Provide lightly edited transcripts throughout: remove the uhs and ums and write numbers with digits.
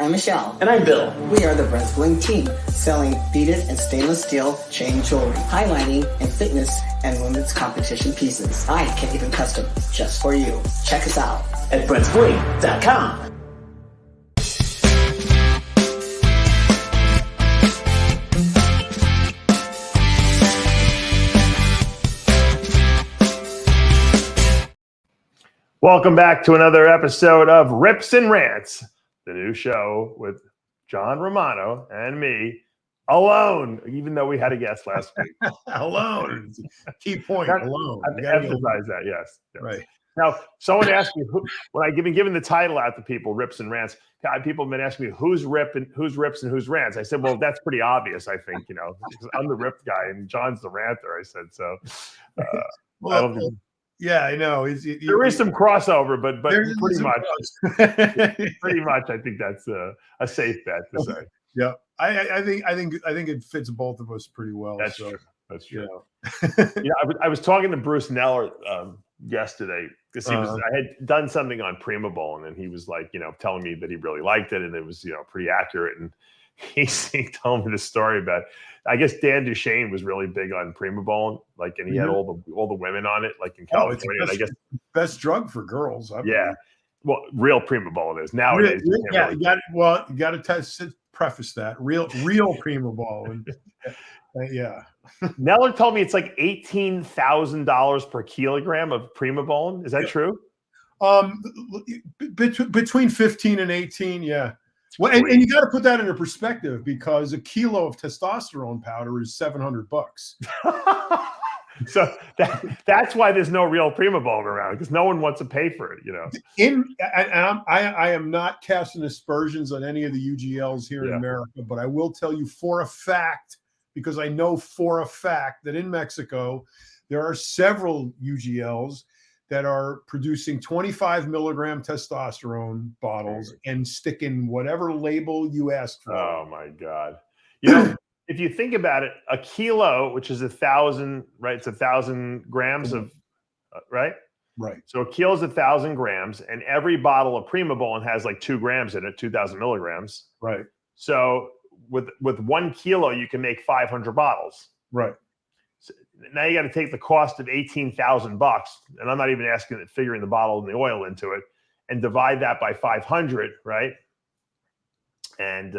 I'm Michelle. And I'm Bill. We are the Breast Bling team, selling beaded and stainless steel chain jewelry, highlighting and fitness and women's competition pieces. I can even custom just for you. Check us out at BrentsBling.com. Welcome back to another episode of Rips and Rants, the new show with John Romano and me alone, even though we had a guest last week. Alone. Key point, alone. I have to emphasize that, yes. Right. Now, someone asked me, when I've been giving the title out to people, Rips and Rants, people have been asking me, who's Rips and who's Rants? I said, well, that's pretty obvious, I think, because I'm the Rip guy and John's the Ranter, I said. So, I don't think... Yeah, I know. There is some crossover, but pretty much, I think that's a safe bet to say. Yeah, I think it fits both of us pretty well. That's true. That's true. Yeah. I was talking to Bruce Neller yesterday because I had done something on Prima Bowling, and he was like, telling me that he really liked it, and it was pretty accurate. And he told me the story about, I guess Dan Duchesne was really big on Prima Bowling, and he had all the women on it, like in California. It's I guess best drug for girls. Yeah, well, real Prima Bowling is nowadays. You got to preface that real Prima Bowling. Yeah. Neller told me it's like $18,000 per kilogram of Prima Bowling. Is that true? Between 15 and 18, yeah. Well, and you got to put that into perspective because a kilo of testosterone powder is $700. So that's why there's no real Prima Bowling around, because no one wants to pay for it. I am not casting aspersions on any of the UGLs here in America, but I will tell you for a fact, because I know for a fact that in Mexico there are several UGLs that are producing 25 milligram testosterone bottles and sticking whatever label you ask for. Oh my God. If you think about it, a kilo, which is 1,000, right? It's 1,000 grams of, right? Right. So a kilo is 1,000 grams, and every bottle of Prima Bowling has like 2 grams in it, 2,000 milligrams. Right. So with 1 kilo, you can make 500 bottles. Right. Now you got to take the cost of $18,000, and I'm not even figuring the bottle and the oil into it, and divide that by 500, right? And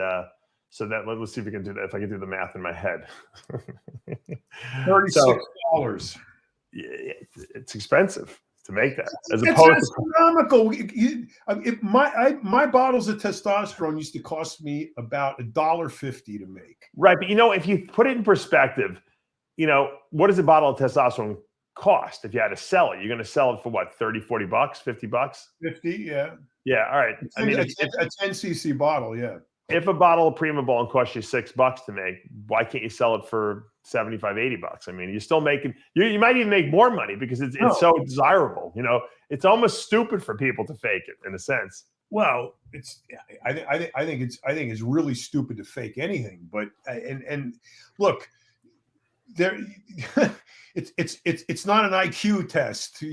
so that let's see if we can do that. If I can do the math in my head, $36. It's expensive to make that. It's astronomical. My bottles of testosterone used to cost me about $1.50 to make. Right, but if you put it in perspective. What does a bottle of testosterone cost if you had to sell it? You're going to sell it for what, $30, $40, $50? 50, yeah. Yeah, all right. A 10 cc bottle, yeah. If a bottle of Prima Bowling costs you $6 to make, why can't you sell it for $75, $80? I mean, you're still making, you might even make more money because it's so desirable. It's almost stupid for people to fake it in a sense. Well, I think it's really stupid to fake anything. But and look, there, it's not an IQ test, to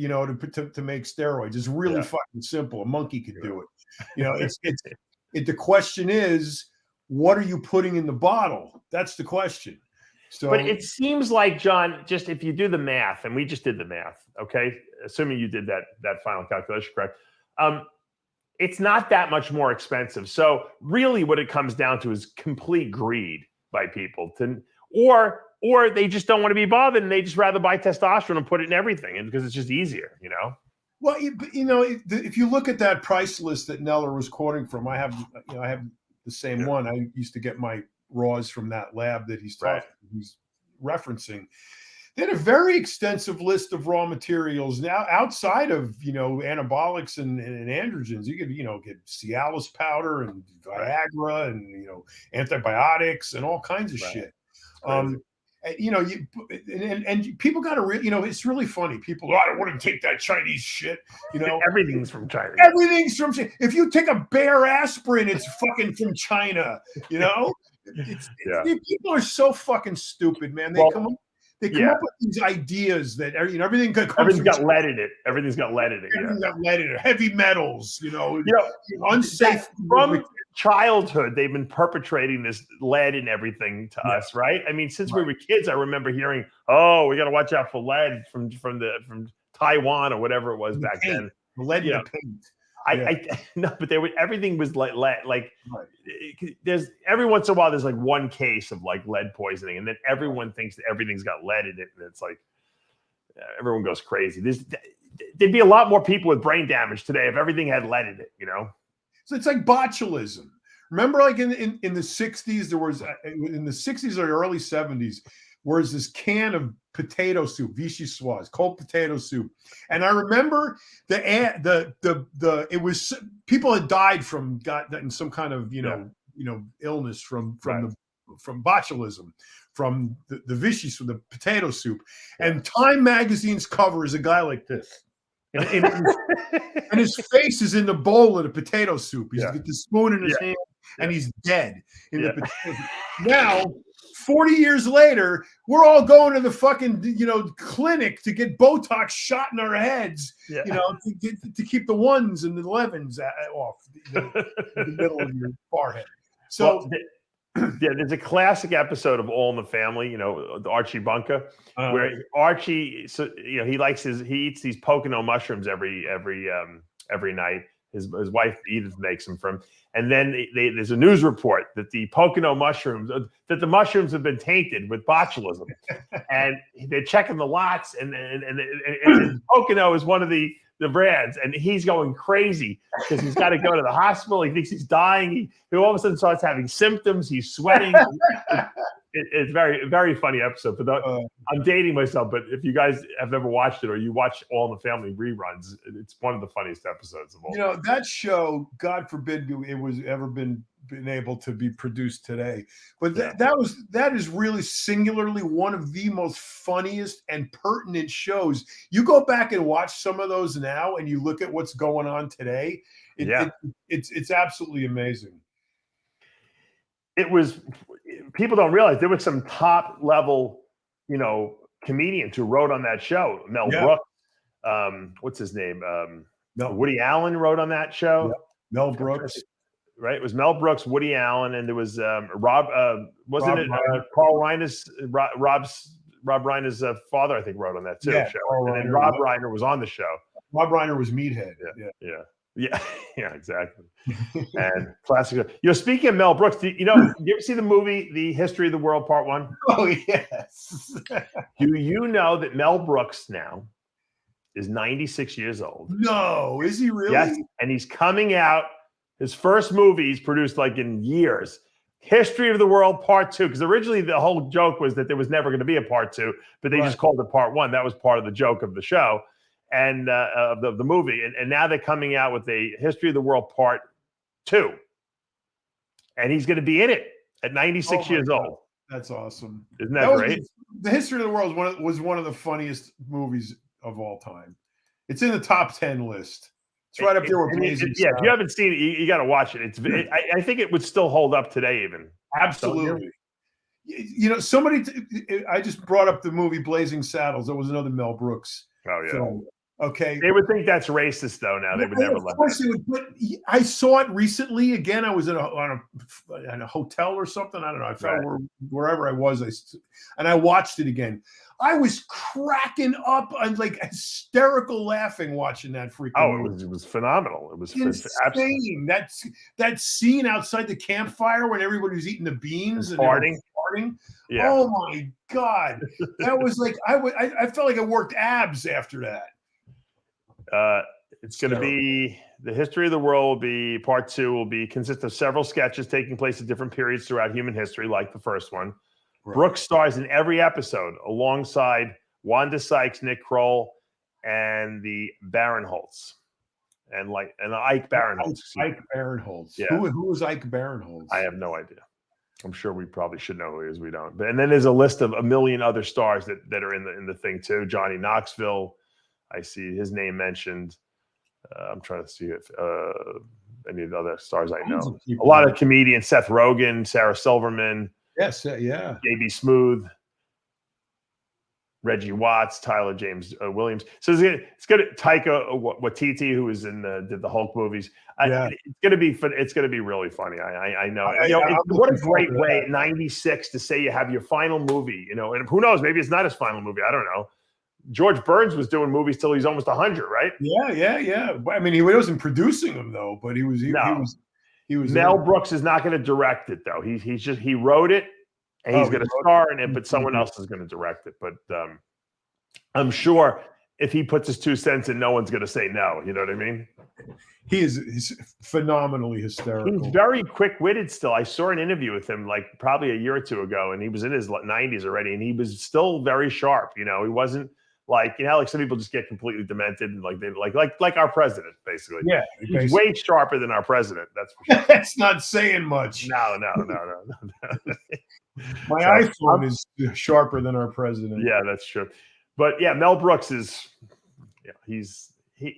make steroids. It's really fucking simple. A monkey could do it. The question is, what are you putting in the bottle? That's the question. So, but it seems like, John, just if you do the math, and we just did the math, okay, assuming you did that final calculation correct, it's not that much more expensive. So really, what it comes down to is complete greed by people or they just don't want to be bothered and they just rather buy testosterone and put it in everything, and because it's just easier, Well, if you look at that price list that Neller was quoting from, I have the same one. I used to get my raws from that lab that he's referencing. They had a very extensive list of raw materials now outside of anabolics and androgens. You could get Cialis powder and Viagra and antibiotics and all kinds of shit. And people got to, it's really funny. People, I don't want to take that Chinese shit. Everything's from China. Everything's from China. If you take a Bayer aspirin, it's fucking from China. People are so fucking stupid, man. They come up with these ideas that everything's got lead in it. Everything's got lead in it. Everything's got lead in it. Heavy metals. Unsafe. childhood, they've been perpetrating this lead and everything to us, right? I mean, since we were kids, I remember hearing, "Oh, we got to watch out for lead from Taiwan or whatever it was back then." The lead in the paint. I no, but everything was like lead. There's every once in a while there's like one case of like lead poisoning, and then everyone thinks that everything's got lead in it, and it's like everyone goes crazy. There'd be a lot more people with brain damage today if everything had lead in it, So it's like botulism. Remember, like in the 60s, there was in the 60s or early 70s, was this can of potato soup, vichyssoise, cold potato soup, and I remember it was people had died from gotten some kind of illness from botulism, from the vichy, from the potato soup, and Time Magazine's cover is a guy like this. And his face is in the bowl of the potato soup. He's got the spoon in his hand, and he's dead in the potato. Now, 40 years later, we're all going to the fucking clinic to get Botox shot in our heads, to keep the 1s and the 11s off the middle of your forehead. So. There's a classic episode of All in the Family, Archie Bunker, where Archie, he eats these Pocono mushrooms every night. His wife Edith makes them for him, and then there's a news report that the Pocono mushrooms, that the mushrooms have been tainted with botulism, and they're checking the lots, and Pocono is one of the brands, and he's going crazy because he's got to go to the hospital. He thinks he's dying. He all of a sudden starts having symptoms. He's sweating. It's very, very funny episode. But I'm dating myself. But if you guys have never watched it, or you watch All in the Family reruns, it's one of the funniest episodes of all. That show, God forbid it was ever been able to be produced today, but that is really singularly one of the most funniest and pertinent shows. You go back and watch some of those now, and you look at what's going on today. It's absolutely amazing. It was, people don't realize there was some top level, comedians who wrote on that show. Mel Brooks, what's his name? Woody Allen wrote on that show. Yeah. Mel Brooks. Right, it was Mel Brooks, Woody Allen, and there was Rob Reiner's father, I think, wrote on that too. Show. And then Rob Reiner was on the show. Rob Reiner was Meathead. Yeah, exactly. And classic. Speaking of Mel Brooks, you ever see the movie The History of the World Part 1? Oh yes. Do you know that Mel Brooks now is 96 years old? No, is he really? Yes, and he's coming out. His first movie he's produced like in years. History of the World Part 2. Because originally the whole joke was that there was never going to be a Part 2, but they just called it Part 1. That was part of the joke of the show and of the movie. And now they're coming out with a History of the World Part 2. And he's going to be in it at 96 years old. That's awesome. Isn't that great? The History of the World was one of the funniest movies of all time. It's in the top 10 list. It's right up there with Blazing Saddles. If you haven't seen it, you got to watch it. I think it would still hold up today, even. Absolutely. I just brought up the movie Blazing Saddles. That was another Mel Brooks film. Okay. They would think that's racist, though. Now they would never let that. But I saw it recently. Again, I was in a hotel or something. I don't know. I found wherever I was, and I watched it again. I was cracking up and like hysterical laughing watching that freaking movie. It was phenomenal. It was insane. That scene outside the campfire when everybody was eating the beans and farting. Yeah. Oh my God. That was like I felt like I worked abs after that. It's going to be The History of the World will be Part 2 will consist of several sketches taking place at different periods throughout human history, like the first one. Right. Brooks stars in every episode alongside Wanda Sykes, Nick Kroll, and the Barinholtz. And Ike Barinholtz. Ike Barinholtz. Yeah. Who is Ike Barinholtz? I have no idea. I'm sure we probably should know who he is. We don't. And then there's a list of a million other stars that are in the thing too. Johnny Knoxville. I see his name mentioned. I'm trying to see if any of the other stars I know. A lot of comedians: Seth Rogen, Sarah Silverman. Yes, yeah. JB Smooth. Reggie Watts, Tyler James Williams. So it's gonna Taika Waititi, who was did the Hulk movies. Yeah. It's gonna be really funny. I know. What a great way at 96 to say you have your final movie. And who knows? Maybe it's not his final movie. I don't know. George Burns was doing movies till he's almost 100, right? Yeah. I mean, he wasn't producing them though, but he was. Mel Brooks is not going to direct it though. He wrote it and he's going to star in it, but someone else is going to direct it. But I'm sure if he puts his 2 cents in, no one's going to say no. You know what I mean? He's phenomenally hysterical. He's very quick-witted still. I saw an interview with him like probably a year or two ago, and he was in his 90s already, and he was still very sharp. He wasn't like like some people just get completely demented and like our president basically. Yeah, he's way sharper than our president. That's for sure. That's not saying much. No. My iPhone is sharper than our president. Yeah, that's true. But yeah, Mel Brooks is. Yeah,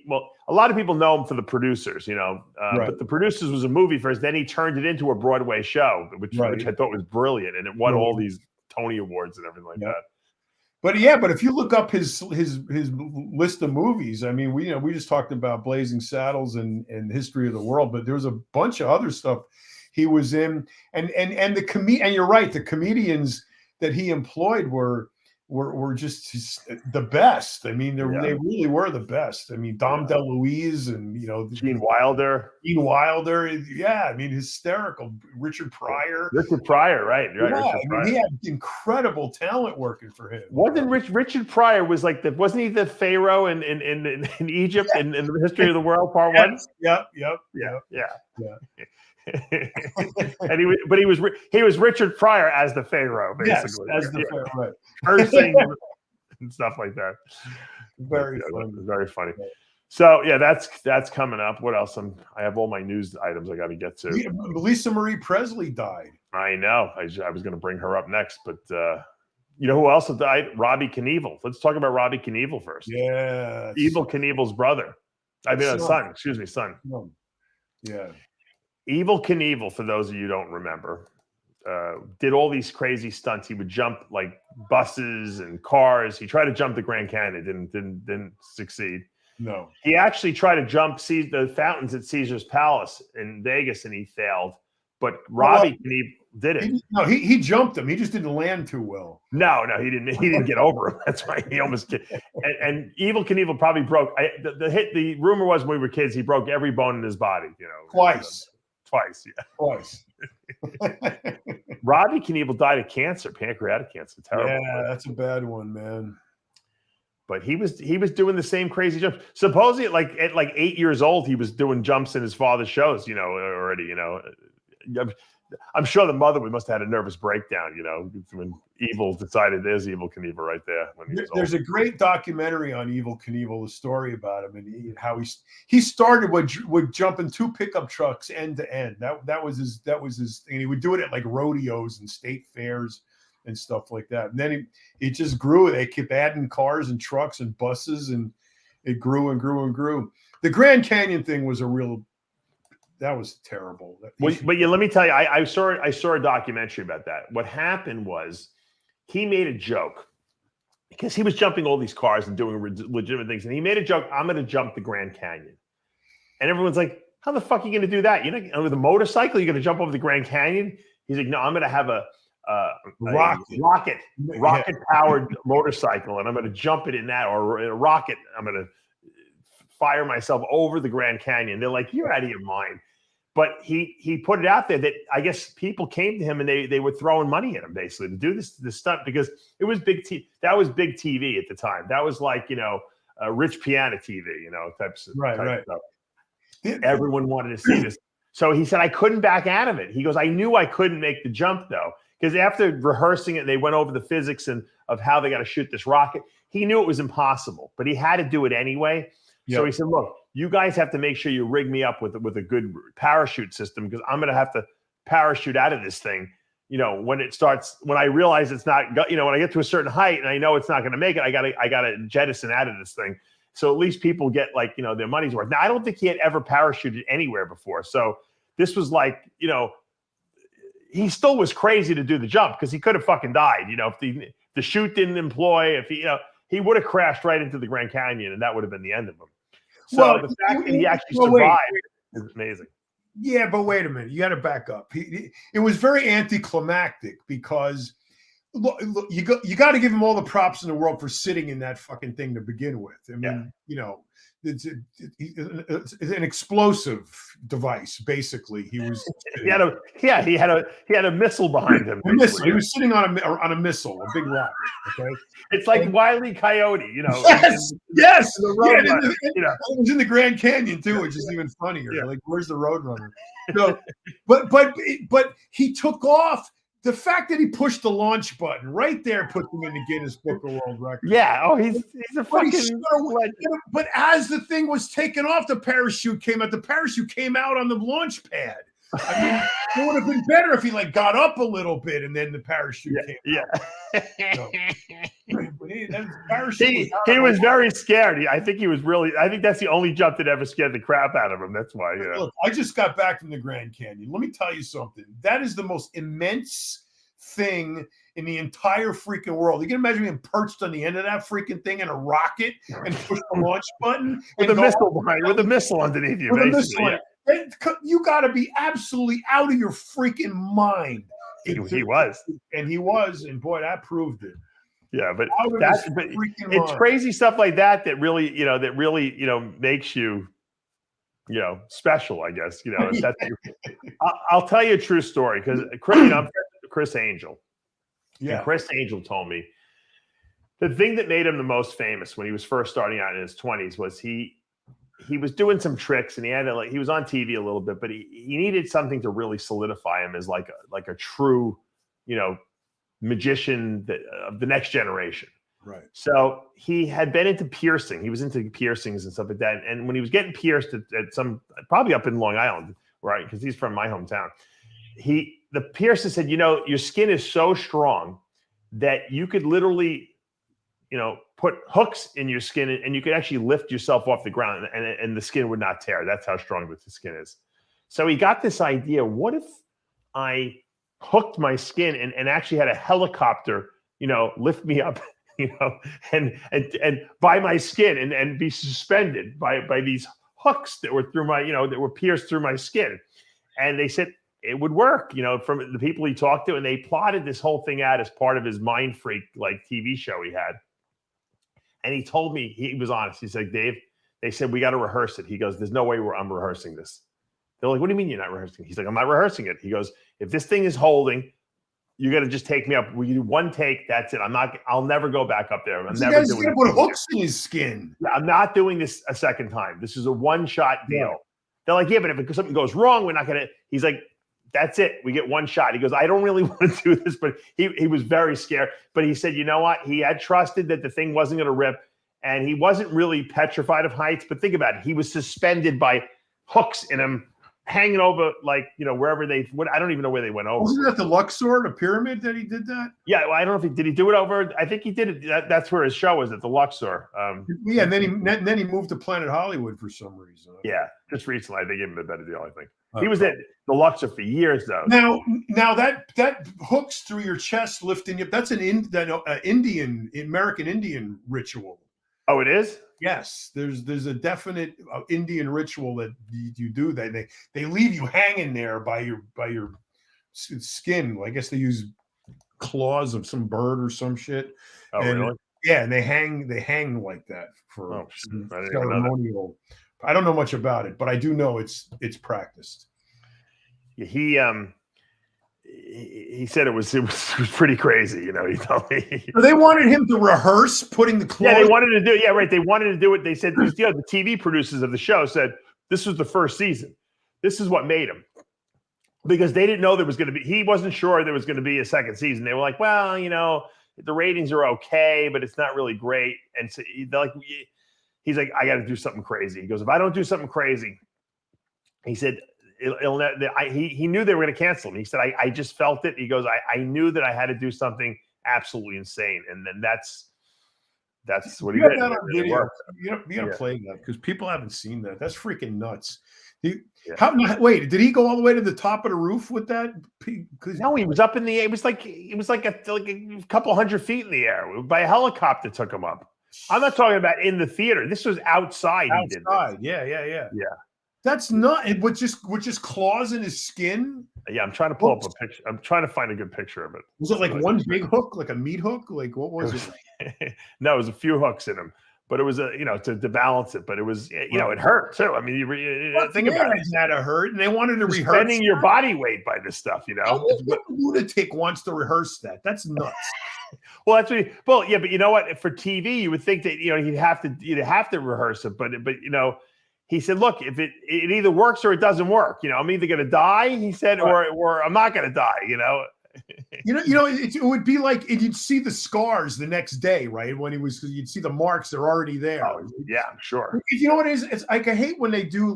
well, a lot of people know him for the producers, right. But the producers was a movie first. Then he turned it into a Broadway show, which I thought was brilliant, and it won all these Tony Awards and everything like that. But if you look up his list of movies, I mean, we just talked about Blazing Saddles and History of the World, but there's a bunch of other stuff he was in, and you're right, the comedians that he employed were just the best. I mean, they really were the best. I mean, Dom DeLuise and Gene Wilder. Yeah, I mean, hysterical. Richard Pryor, right? Yeah, he had incredible talent working for him. Wasn't Richard Pryor wasn't he the Pharaoh in Egypt in the History of the World Part 1? Yep. And he was Richard Pryor as the Pharaoh, basically. Yes, as the Pharaoh, right. Cursing and stuff like that. Very funny. So yeah, that's coming up. What else? I have all my news items I got to get to. Lisa Marie Presley died. I know. I was going to bring her up next, but you know who else died? Robbie Knievel. Let's talk about Robbie Knievel first. Yeah, Evil Knievel's brother. Son. Excuse me, son. Yeah. Evil Knievel, for those of you who don't remember, did all these crazy stunts. He would jump like buses and cars. He tried to jump the Grand Canyon, didn't succeed. No. He actually tried to jump the fountains at Caesar's Palace in Vegas, and he failed. But Robbie Knievel did it. He jumped him. He just didn't land too well. No, he didn't. He didn't get over him. That's right. He almost did. And Evil Knievel probably broke. The rumor was when we were kids, he broke every bone in his body. Twice. Yeah. Twice. Robbie Knievel died of cancer, pancreatic cancer. Terrible. Yeah, that's a bad one, man. But he was doing the same crazy jumps. Supposedly, at 8 years old, he was doing jumps in his father's shows. Already. I'm sure the mother must have had a nervous breakdown. When Evil decided there's Evil Knievel right there. There's a great documentary on Evil Knievel, the story about him and how he started with jumping 2 pickup trucks end to end. That was his thing. He would do it at like rodeos and state fairs and stuff like that. And then it just grew. They kept adding cars and trucks and buses, and it grew and grew and grew. The Grand Canyon thing was that was terrible. But let me tell you, I saw a documentary about that. What happened was he made a joke because he was jumping all these cars and doing legitimate things, and he made a joke. I'm going to jump the Grand Canyon, and everyone's like, "How the fuck are you going to do that? With a motorcycle, you're going to jump over the Grand Canyon?" He's like, "No, I'm going to have a rocket powered motorcycle, and I'm going to jump it in that, or in a rocket. I'm going to fire myself over the Grand Canyon." They're like, "You're out of your mind." But he put it out there that I guess people came to him and they were throwing money at him basically to do this stunt because it was big. That was big TV at the time. That was like Rich Piana TV, type stuff. Everyone wanted to see this. So he said, I couldn't back out of it. He goes, I knew I couldn't make the jump though, because after rehearsing it, they went over the physics of how they got to shoot this rocket. He knew it was impossible, but he had to do it anyway. Yep. So he said, look, you guys have to make sure you rig me up with a good parachute system because I'm going to have to parachute out of this thing. When I realize it's not, when I get to a certain height and I know it's not going to make it, I got to jettison out of this thing. So at least people get their money's worth. Now, I don't think he had ever parachuted anywhere before. So this was he still was crazy to do the jump because he could have fucking died. If the chute didn't employ, if he would have crashed right into the Grand Canyon, and that would have been the end of him. So the fact that he actually survived is amazing. Yeah, but wait a minute. You got to back up. It was very anticlimactic because look, you got to give him all the props in the world for sitting in that fucking thing to begin with. I mean, it's an explosive device. Basically, he was. he had a missile behind him. A missile. He was sitting on a missile, a big rocket. Okay, it's like Wiley Coyote, Yes. It was in the Grand Canyon too, which is even funnier. Yeah. Like, where's the Roadrunner? So, but he took off. The fact that he pushed the launch button right there puts him in the Guinness Book of World Records. Yeah. Oh, he's a fucking. But as the thing was taken off, the parachute came out. The parachute came out on the launch pad. I mean, it would have been better if he got up a little bit and then the parachute came out. He was very scared. I think that's the only jump that ever scared the crap out of him. That's why. Look, I just got back from the Grand Canyon. Let me tell you something. That is the most immense thing in the entire freaking world. You can imagine being perched on the end of that freaking thing in a rocket and push the launch button with a missile underneath you. You got to be absolutely out of your freaking mind. He was, and boy, that proved it. Yeah, but it's crazy stuff like that really, makes you, special, I guess. I'll tell you a true story because Chris Angel. Yeah, and Chris Angel told me the thing that made him the most famous when he was first starting out in his 20s was he was doing some tricks and he was on TV a little bit, but he needed something to really solidify him as like a true, magician of the next generation. Right. So he had been into piercing. He was into piercings and stuff like that. And when he was getting pierced at some, probably up in Long Island, right? Because he's from my hometown. The piercer said, your skin is so strong that you could literally, put hooks in your skin and you could actually lift yourself off the ground and the skin would not tear. That's how strong the skin is. So he got this idea. What if I hooked my skin and actually had a helicopter, lift me up, and by my skin and be suspended by these hooks that were through my, that were pierced through my skin. And they said it would work, from the people he talked to, and they plotted this whole thing out as part of his Mind Freak TV show he had. And he told me, he was honest. He's like, Dave, they said, we got to rehearse it. He goes, there's no way I'm rehearsing this. They're like, what do you mean you're not rehearsing? He's like, I'm not rehearsing it. He goes, if this thing is holding, you got to just take me up. We do one take. That's it. I'll never go back up there. I'm never doing it. Put hooks in his skin. I'm not doing this a second time. This is a one-shot deal. Yeah. They're like, yeah, but if something goes wrong, we're not going to. He's like, that's it. We get one shot. He goes, I don't really want to do this, but he was very scared. But he said, you know what? He had trusted that the thing wasn't going to rip, and he wasn't really petrified of heights. But think about it. He was suspended by hooks in him, hanging over, wherever I don't even know where they went over. Wasn't that the Luxor, the pyramid that he did that? Yeah, well, I don't know if did he do it over? I think he did it. That's where his show was, at the Luxor. Yeah, and then he moved to Planet Hollywood for some reason. Yeah, just recently they gave him a better deal, I think. He was at the Luxor for years, though. Now that hooks through your chest, lifting you. That's an American Indian ritual. Oh, it is? Yes, there's a definite Indian ritual that you do. They leave you hanging there by your skin. I guess they use claws of some bird or some shit. Oh, really? Yeah, and they hang like that for ceremonial. I don't know much about it, but I do know it's practiced. He said it was pretty crazy, he told me. So they wanted him to rehearse putting the clothes. Yeah, they wanted to do it. Yeah, right. They wanted to do it. They said, the TV producers of the show said this was the first season. This is what made him. Because they didn't know he wasn't sure there was going to be a second season. They were like, well, the ratings are okay, but it's not really great. And so he's like, I got to do something crazy. He goes, if I don't do something crazy, he said, he knew they were going to cancel him. He said, I just felt it. He goes, I knew that I had to do something absolutely insane. And then That's what he You did. got that on video. Worked. You gotta play that because people haven't seen that. That's freaking nuts. Wait, did he go all the way to the top of the roof with that? No, he was up in the air. It was like a couple hundred feet in the air. By a helicopter took him up. I'm not talking about in the theater. This was outside. He did this. Yeah. That's not with just claws in his skin. Yeah, I'm trying to pull up a picture. I'm trying to find a good picture of it. Was it like one big hook, like a meat hook? Like what was it? No, it was a few hooks in him, but it was to balance it. But it was it hurt too. I mean, you think about it. It had to hurt, and they wanted to rehearse. Spending your body weight by this stuff, What lunatic wants to rehearse that? That's nuts. Well, yeah, but you know what? For TV, you would think that you'd have to rehearse it, but he said, look, if it either works or it doesn't work. I'm either going to die, he said, or I'm not going to die. It would be like you'd see the scars the next day, right? When you'd see the marks; they're already there. Oh, yeah, I'm sure. You know what it is? It's like I hate when they do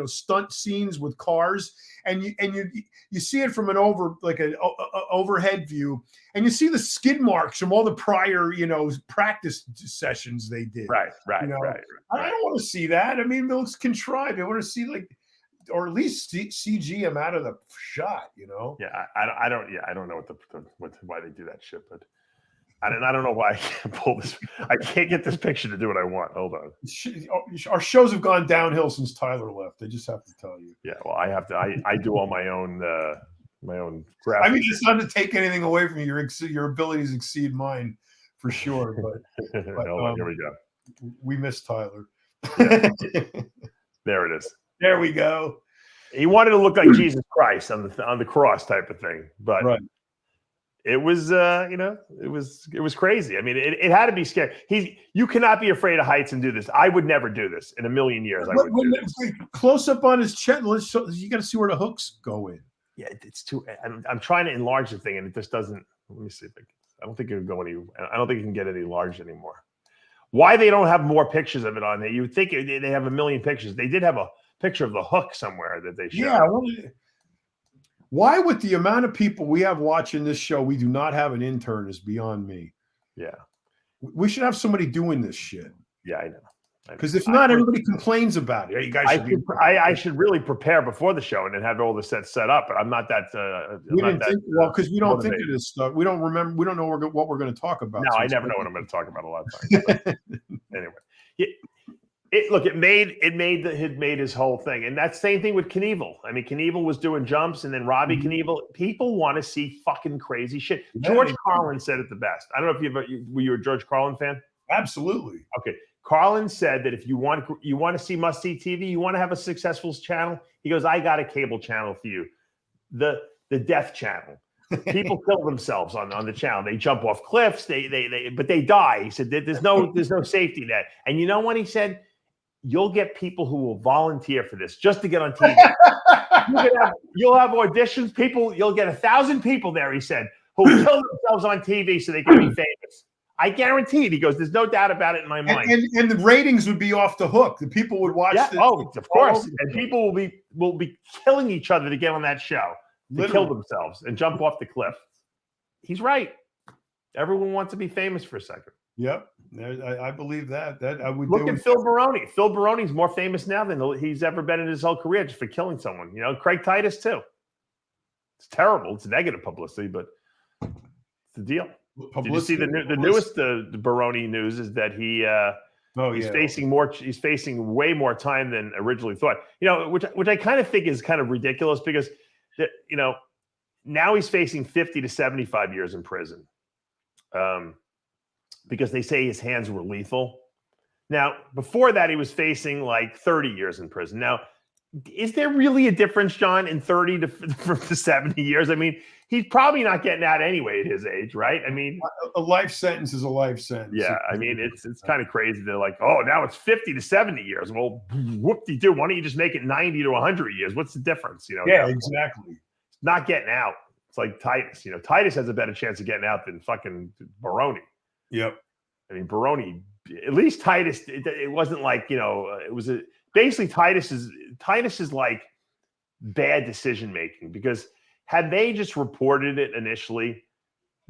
stunt scenes with cars, and you see it from an overhead view, and you see the skid marks from all the prior practice sessions they did. Right. I don't want to see that. I mean, it looks contrived. I want to see or at least CG him out of the shot. Yeah, I don't know why they do that shit, but I don't know why I can't pull this. I can't get this picture to do what I want. Hold on. Our shows have gone downhill since Tyler left. I just have to tell you. Yeah, well, I have to. I do all my own graphics. I mean, it's not to take anything away from you. Your abilities exceed mine for sure. But Hold on, here we go. We miss Tyler. There it is. There we go. He wanted to look like Jesus Christ on the cross type of thing, but it was it was crazy. I mean, it had to be scary. You cannot be afraid of heights and do this. I would never do this in a million years. I would do this. Close up on his chest. You got to see where the hooks go in. Yeah, it's too. I'm trying to enlarge the thing, and it just doesn't. Let me see. I don't think it can go any. I don't think it can get any large anymore. Why they don't have more pictures of it on there? You would think they have a million pictures. They did have a picture of the hook somewhere that they showed. Yeah. Why, with the amount of people we have watching this show, we do not have an intern is beyond me. Yeah. We should have somebody doing this shit. Yeah, I know. Because if not, everybody complains about it. Hey, you guys I should really prepare before the show and then have all the sets set up. But I'm not that. Because we don't think of this stuff. We don't remember. We don't know what we're going to talk about. No, I never know what I'm going to talk about a lot of times. Anyway, it made his whole thing, and that same thing with Knievel. I mean, Knievel was doing jumps, and then Robbie Knievel. People want to see fucking crazy shit. George Carlin said it the best. I don't know if were you a George Carlin fan? Absolutely. Okay. Carlin said that if you want to see must-see TV, you want to have a successful channel, he goes, I got a cable channel for you, the Death Channel. People kill themselves on the channel. They jump off cliffs. But they die. He said there's no safety net. And you know what he said? You'll get people who will volunteer for this just to get on TV. You'll have auditions. You'll get 1,000 people there. He said who will kill themselves on TV so they can be famous. I guarantee it. He goes, there's no doubt about it in my mind. And the ratings would be off the hook. The people would watch this. Oh, of course. And people will be killing each other to get on that show, to kill themselves and jump off the cliff. He's right. Everyone wants to be famous for a second. Yep. I believe that. I would look at Phil Baroni. Phil Baroni's more famous now than he's ever been in his whole career just for killing someone. Craig Titus too. It's terrible. It's negative publicity, but it's the deal. Did you see the newest Baroni news is that he's facing way more time than originally thought. Which I kind of think is kind of ridiculous because now he's facing 50 to 75 years in prison. Because they say his hands were lethal. Now, before that, he was facing like 30 years in prison. Now, is there really a difference, John, in 30 to 70 years? I mean, he's probably not getting out anyway at his age, right? I mean, a life sentence is a life sentence. Yeah, I mean, it's kind of crazy. They're like, oh, now it's 50 to 70 years. Well, whoop-de-doo. Why don't you just make it 90 to 100 years? What's the difference? Yeah, exactly. It's not getting out. It's like Titus. Titus has a better chance of getting out than fucking Baroni. Yep. I mean, Baroni, at least Titus, it wasn't like, it was basically Titus is like bad decision making because had they just reported it initially,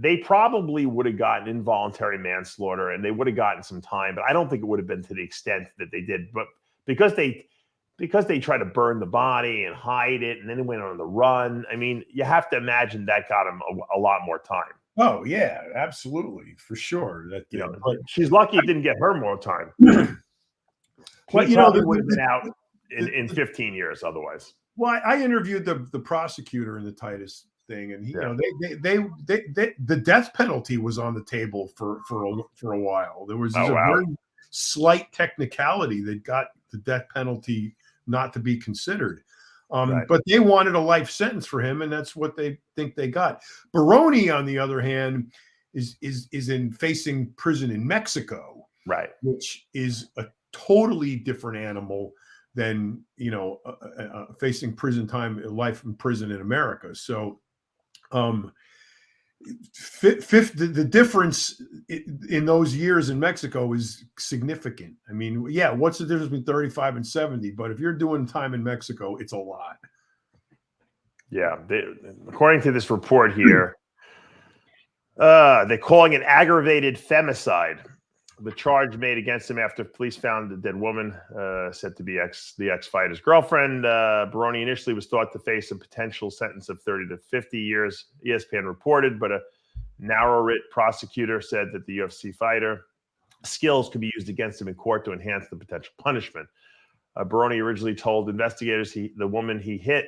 they probably would have gotten involuntary manslaughter and they would have gotten some time, but I don't think it would have been to the extent that they did. But because they tried to burn the body and hide it, and then it went on the run. I mean, you have to imagine that got him a lot more time. Oh yeah, absolutely, for sure. That she's lucky it didn't get her more time. But he probably would have been out in 15 years otherwise. Well, I interviewed the prosecutor in the Titus thing, and he, you know, the death penalty was on the table for a while. There was a very slight technicality that got the death penalty not to be considered. But they wanted a life sentence for him, and that's what they think they got. Baroni, on the other hand, is in facing prison in Mexico, right? Which is a totally different animal than, you know, facing prison time, life in prison in America. So, the difference in those years in Mexico is significant. I mean, yeah, what's the difference between 35 and 70? But if you're doing time in Mexico, it's a lot. Yeah. According to this report here, they're calling it aggravated femicide. The charge made against him after police found the dead woman, said to be the ex-fighter's girlfriend. Baroni initially was thought to face a potential sentence of 30 to 50 years, ESPN reported, but a narrow-writ prosecutor said that the UFC fighter skills could be used against him in court to enhance the potential punishment. Baroni originally told investigators the woman hit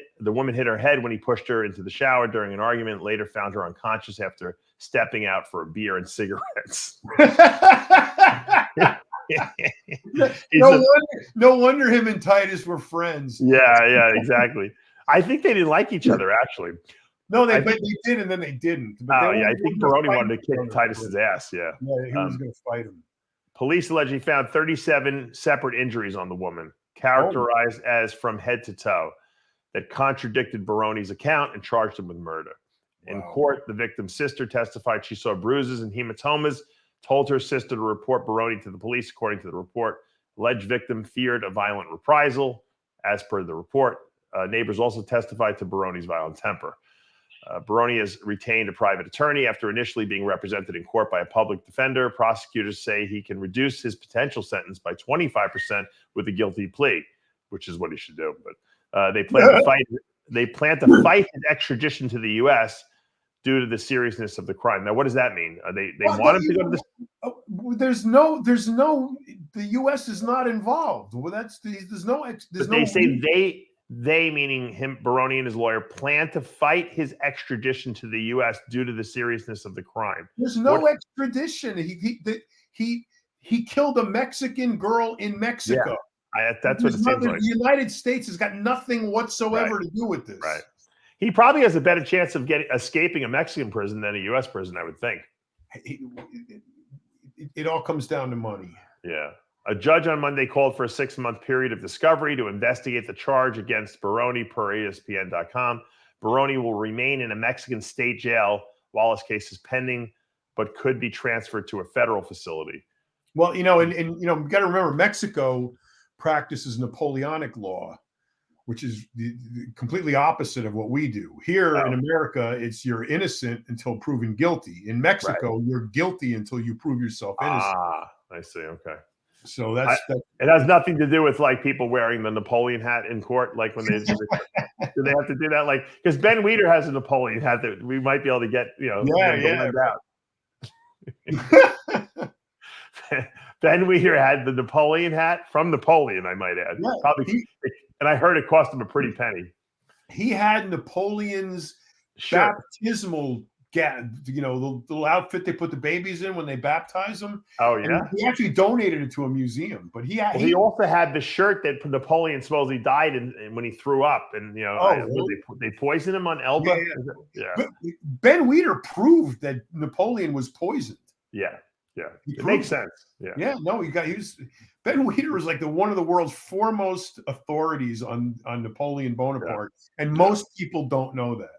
her head when he pushed her into the shower during an argument, later found her unconscious after stepping out for a beer and cigarettes. No wonder him and Titus were friends. Yeah, exactly. I think they didn't like each other, actually. No, they did, and then they didn't. I think Baroni wanted to kick Titus's ass. Yeah, he was going to fight him. Police allegedly found 37 separate injuries on the woman, characterized as from head to toe, that contradicted Baroni's account and charged him with murder. In court, the victim's sister testified she saw bruises and hematomas, told her sister to report Baroni to the police. According to the report, alleged victim feared a violent reprisal. As per the report, neighbors also testified to Baroni's violent temper. Baroni has retained a private attorney after initially being represented in court by a public defender. Prosecutors say he can reduce his potential sentence by 25% with a guilty plea, which is what he should do. But they plan to fight his extradition to the U.S. due to the seriousness of the crime. Now, what does that mean? They want him to go to the. There's no. The U.S. is not involved. Well, there's no. They say they meaning him, Baroni and his lawyer, plan to fight his extradition to the U.S. due to the seriousness of the crime. There's no extradition. He killed a Mexican girl in Mexico. Yeah, that's what it seems like. The United States has got nothing whatsoever to do with this. Right. He probably has a better chance of escaping a Mexican prison than a U.S. prison, I would think. It all comes down to money. Yeah. A judge on Monday called for a 6-month period of discovery to investigate the charge against Baroni per ESPN.com. Baroni will remain in a Mexican state jail while his case is pending, but could be transferred to a federal facility. Well, you know, and you know, you got to remember, Mexico practices Napoleonic law, which is the completely opposite of what we do. Here in America, it's you're innocent until proven guilty. In Mexico, you're guilty until you prove yourself innocent. I see. Okay. So it has nothing to do with like people wearing the Napoleon hat in court, like when do they have to do that? Like, because Ben Weider has a Napoleon hat that we might be able to get, you know, out. Ben Weider had the Napoleon hat from Napoleon, I might add. Yeah, probably, and I heard it cost him a pretty penny. He had Napoleon's baptismal, you know, the little outfit they put the babies in when they baptize them. Oh yeah, and he actually donated it to a museum. But he also had the shirt that Napoleon supposedly died in when he threw up, and you know, they poisoned him on Elba. Yeah. But Ben Weider proved that Napoleon was poisoned. Yeah. Yeah, it makes sense. Yeah, no, Ben Weider was like one of the world's foremost authorities on Napoleon Bonaparte, and most people don't know that.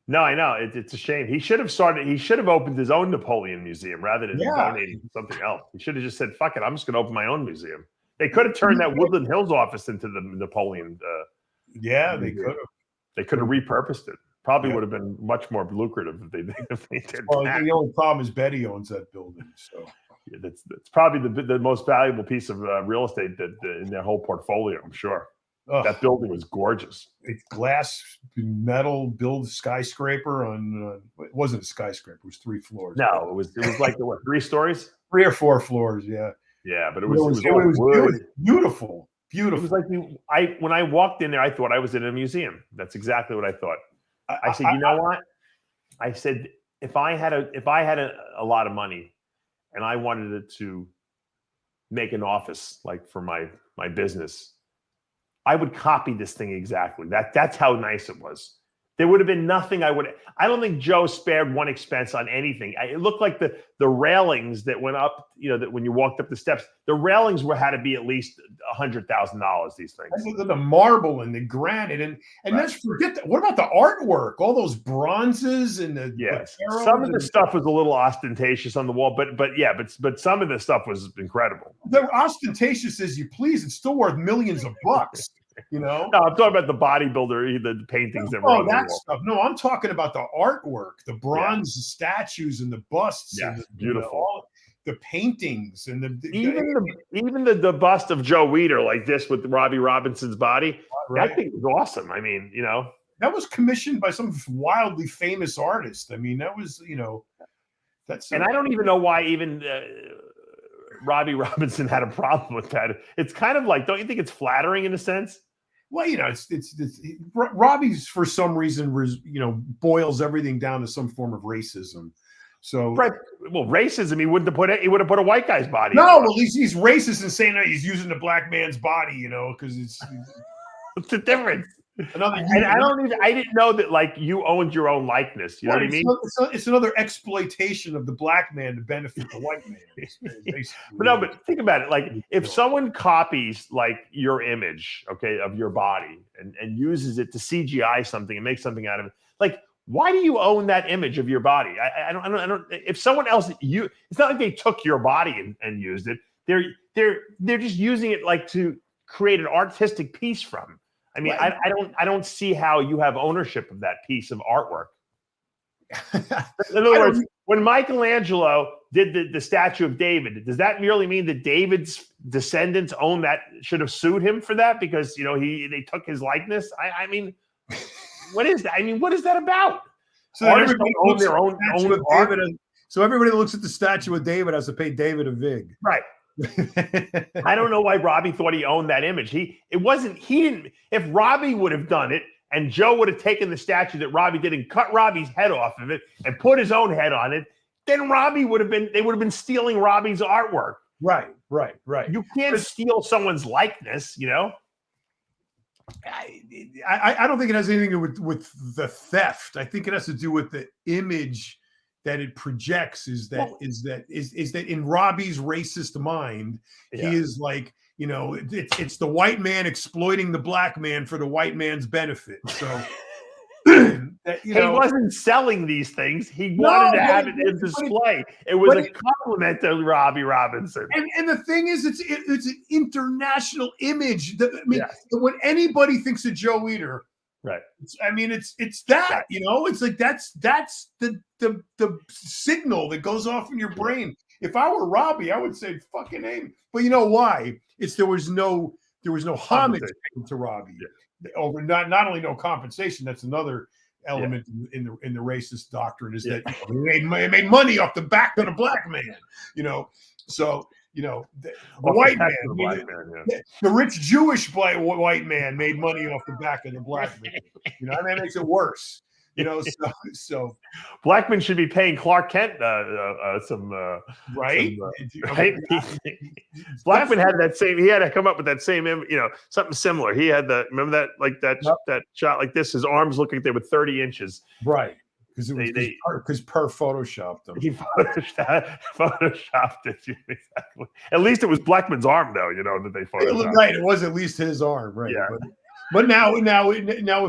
No, I know. It's a shame. He should have opened his own Napoleon museum rather than donating something else. He should have just said, "Fuck it, I'm just going to open my own museum." They could have turned that Woodland Hills office into the Napoleon. They could have. They could have repurposed it. Probably would have been much more lucrative if they did Well, that. the only problem is Betty owns that building. So Yeah, that's probably the most valuable piece of real estate in their whole portfolio. I'm sure. That building was gorgeous. It's glass, metal, build skyscraper on. It wasn't a skyscraper. It was 3 floors. No, it was like what, 3 stories? 3 or 4 floors. Yeah. Yeah, but it was beautiful. Beautiful. It was like when I walked in there, I thought I was in a museum. That's exactly what I thought. I said, you know what? I said, if I had a lot of money and I wanted it to make an office like for my business, I would copy this thing exactly. That's how nice it was. There would have been nothing I don't think Joe spared one expense on anything. It looked like the railings that went up, that when you walked up the steps, the railings had to be at least $100,000, these things. The marble and the granite. And let's forget that. What about the artwork? All those bronzes and the some of the stuff was a little ostentatious on the wall, but some of the stuff was incredible. They're ostentatious as you please. It's still worth millions of bucks. No, I'm talking about the bodybuilder, the paintings that were on the wall. Stuff. No, I'm talking about the artwork, the bronze statues and the busts. Yeah, and beautiful. The paintings and even the bust of Joe Weider like this with Robbie Robinson's body. Right. That thing was awesome. I mean, that was commissioned by some wildly famous artist. I mean, that was and I don't even know why even Robbie Robinson had a problem with that. It's kind of like, don't you think it's flattering in a sense? Well, it's Robbie's for some reason, boils everything down to some form of racism. So, right. Well, racism, he would have put a white guy's body. No, well, he's racist and saying that he's using the black man's body, because it's what's the difference? I didn't know that like you owned your own likeness. You know what I mean? It's another exploitation of the black man to benefit the white man. But think about it. Like if someone copies like your image, of your body and uses it to CGI something and make something out of it, like why do you own that image of your body? I don't. If someone else it's not like they took your body and used it. They're just using it like to create an artistic piece from. I mean, I don't see how you have ownership of that piece of artwork. In other words, when Michelangelo did the statue of David, does that merely mean that David's descendants own that, should have sued him for that because they took his likeness? I mean, what is that? I mean, what is that about? So everybody own their own art. So everybody that looks at the statue of David has to pay David a vig. Right. I don't know why Robbie thought he owned that image. He didn't. If Robbie would have done it and Joe would have taken the statue that Robbie did and cut Robbie's head off of it and put his own head on it, then they would have been stealing Robbie's artwork. Right. You can't steal someone's likeness, I don't think it has anything to do with the theft. I think it has to do with the image that it projects is that in Robbie's racist mind, he is like, it's the white man exploiting the black man for the white man's benefit. So he wasn't selling these things. He wanted to have it in display. It was a compliment to Robbie Robinson. And the thing is, it's an international image. When anybody thinks of Joe Weider, right. It's that, it's like that's the signal that goes off in your brain. If I were Robbie, I would say fucking name. But you know why? There was no homage to Robbie. Yeah. Over not only no compensation, that's another element in the racist doctrine is that they made money off the back of the black man. So the white man, the rich Jewish white man made money off the back of the black man. That makes it worse. So Blackman should be paying Clark Kent some right. Blackman had that same. He had to come up with that same. Something similar. He had remember that shot like this. His arms looked like they were 30 inches. Right. Because Per photoshopped them. He photoshopped it. Exactly. At least it was Blackman's arm, though. That they photoshopped. Right. It was at least his arm. Right. Yeah. But now, if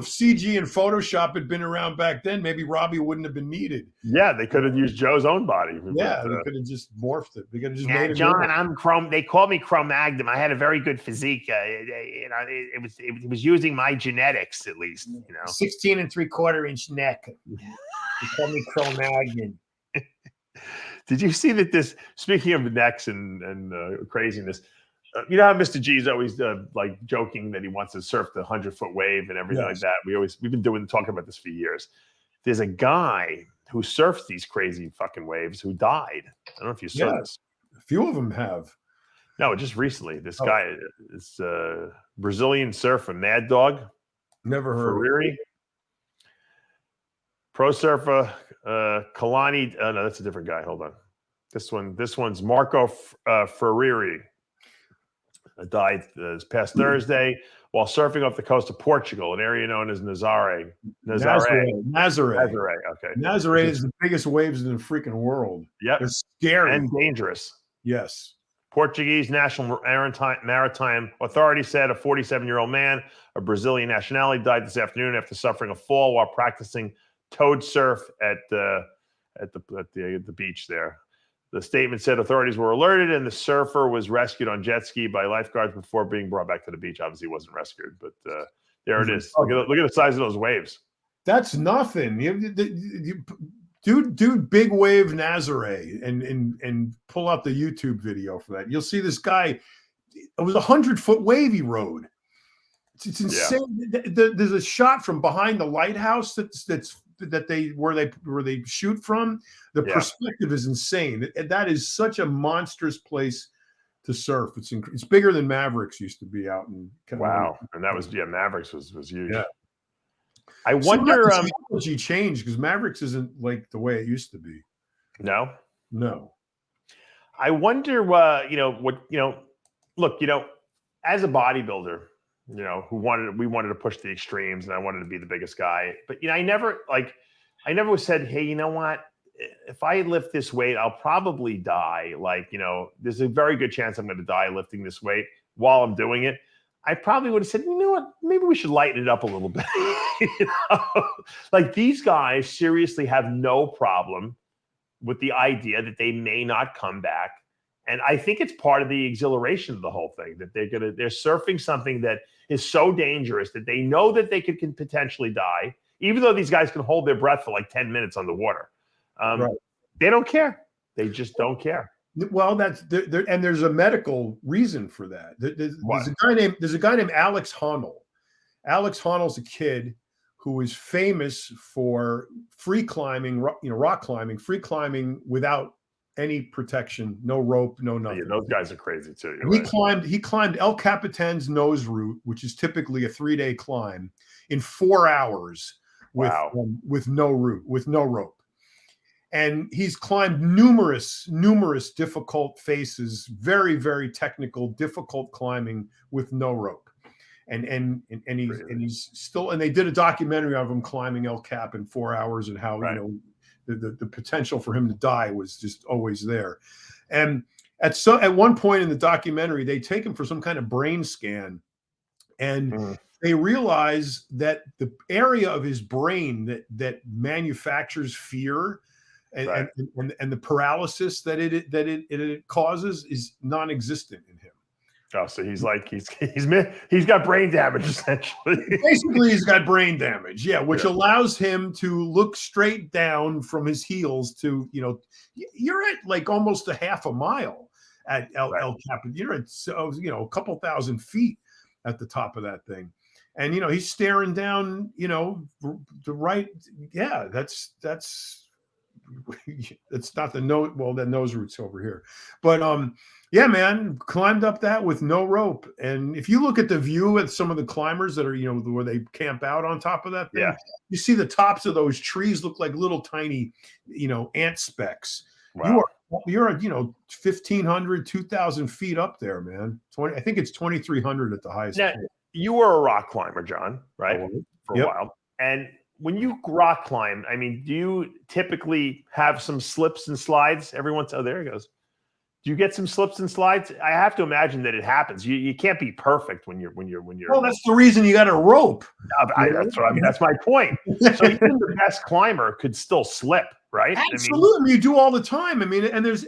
CG and Photoshop had been around back then, maybe Robbie wouldn't have been needed. Yeah, they could have used Joe's own body. Yeah, they could have just morphed it. They could have just made it. John, I'm Chrome. They called me Cro-Magnon. I had a very good physique. It was using my genetics, at least. 16 3/4 inch neck. They called me Cro-Magnon. Did you see that this, speaking of necks and craziness, you know how Mr. G is always like joking that he wants to surf the 100-foot wave and everything like that. We've been talking about this for years. There's a guy who surfs these crazy fucking waves who died. I don't know if you saw this. A few of them have. No, just recently. This guy, this Brazilian surfer, Mad Dog. Never heard Ferrari. of it. Pro surfer, Kalani. No, that's a different guy. Hold on. This one's Marco Ferrari. Died this past Thursday while surfing off the coast of Portugal, an area known as Nazareth. Nazareth. Okay. Nazareth is the biggest waves in the freaking world. Yep. They're scary and dangerous. Yes. Portuguese National Maritime Authority said a 47-year-old man of Brazilian nationality died this afternoon after suffering a fall while practicing toad surf at the beach there. The statement said authorities were alerted and the surfer was rescued on jet ski by lifeguards before being brought back to the beach. Obviously, he wasn't rescued, but there it is. Look at the size of those waves. That's nothing. Dude, big wave Nazareth and pull out the YouTube video for that. You'll see this guy. It was 100-foot wave he rode. It's insane. Yeah. There's a shot from behind the lighthouse where they shoot from. The perspective is insane. That is such a monstrous place to surf. It's bigger than Mavericks used to be out in. Wow, and that was Mavericks was huge. Yeah. I wonder. Technology changed because Mavericks isn't like the way it used to be. No. I wonder. Look, as a bodybuilder, we wanted to push the extremes, and I wanted to be the biggest guy. But I never said, hey, you know what? If I lift this weight, I'll probably die. There's a very good chance I'm going to die lifting this weight while I'm doing it. I probably would have said, you know what? Maybe we should lighten it up a little bit. Like these guys seriously have no problem with the idea that they may not come back. And I think it's part of the exhilaration of the whole thing that they're surfing something that is so dangerous that they know that they can potentially die, even though these guys can hold their breath for like 10 minutes on the water. Right. They don't care. They just don't care. Well, and there's a medical reason for that. There's a guy named Alex Honnold. Alex Honnold's a kid who is famous for free climbing, rock climbing, free climbing without any protection, no rope, no nothing. Yeah, those guys are crazy too. He climbed El Capitan's nose route, which is typically a 3-day climb, in 4 hours with no rope. And he's climbed numerous difficult faces, very, very technical, difficult climbing with no rope. And he's still, and they did a documentary of him climbing El Cap in 4 hours and how, the potential for him to die was just always there. And at one point in the documentary, they take him for some kind of brain scan, and they realize that the area of his brain that manufactures fear and the paralysis that it causes is non-existent in him. Oh, so he's got brain damage essentially. Basically, he's got brain damage, which allows him to look straight down from his heels to, you're at like almost a half a mile at El Cap. You're at a couple thousand feet at the top of that thing, and he's staring down, the right. Yeah, that's it's not the nose. Well, that nose route's over here, but yeah, man, climbed up that with no rope. And if you look at the view at some of the climbers that are, where they camp out on top of that thing, you see the tops of those trees look like little tiny, ant specks. Wow. You're at 1,500, 2,000 feet up there, man. I think it's 2,300 at the highest. Now, you were a rock climber, John, right? For a while. And when you rock climb, I mean, do you typically have some slips and slides every once? Oh, there he goes. Do you get some slips and slides? I have to imagine that it happens. You can't be perfect when you're. Well, that's the reason you got a rope. That's my point. So even the best climber could still slip, right? Absolutely, I mean, you do all the time. I mean, and there's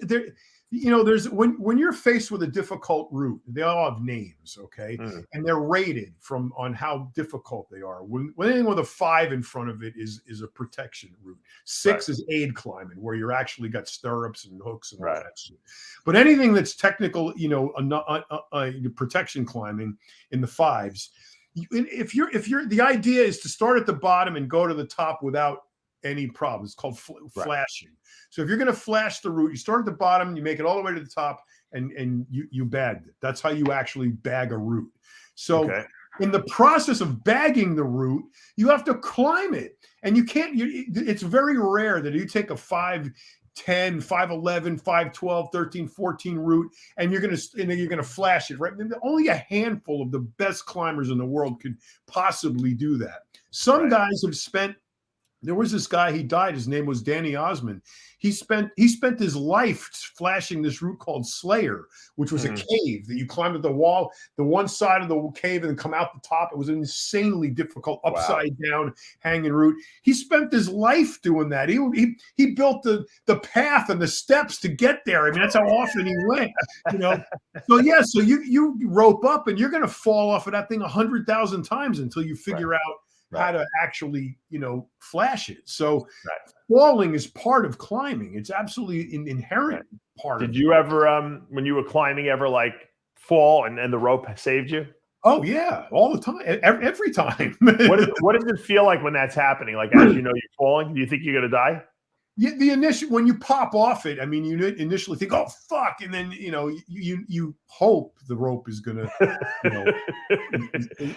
when you're faced with a difficult route, they all have names, okay, and they're rated on how difficult they are. When anything with a 5 in front of it is a protection route. 6 is aid climbing, where you're actually got stirrups and hooks and all that shit. But anything that's technical, protection climbing in the 5s, if you're the idea is to start at the bottom and go to the top without any problem. It's called flashing. So if you're going to flash the route, you start at the bottom, you make it all the way to the top, and you bagged it. That's how you actually bag a route. So in the process of bagging the route, you have to climb it, and you can't. It's very rare that you take a 5'10", 5'11", 5'12", 13, 14 route, and you're gonna flash it. Right? Only a handful of the best climbers in the world could possibly do that. Some guys have spent. There was this guy, he died. His name was Danny Osmond. He spent his life flashing this route called Slayer, which was a cave that you climbed at the wall, the one side of the cave, and then come out the top. It was an insanely difficult upside down hanging route. He spent his life doing that. He built the path and the steps to get there. I mean, that's how often he went. So you rope up, and you're going to fall off of that thing 100,000 times until you figure out how to actually, flash it. So falling is part of climbing. It's absolutely an inherent part of it. Did you ever, when you were climbing, like fall and the rope saved you? Oh, yeah, all the time, every time. What does it feel like when that's happening? Like, as you're falling, do you think you're going to die? Yeah, the initial when you pop off it, I mean, you initially think, "Oh fuck," and then you hope the rope is gonna. No,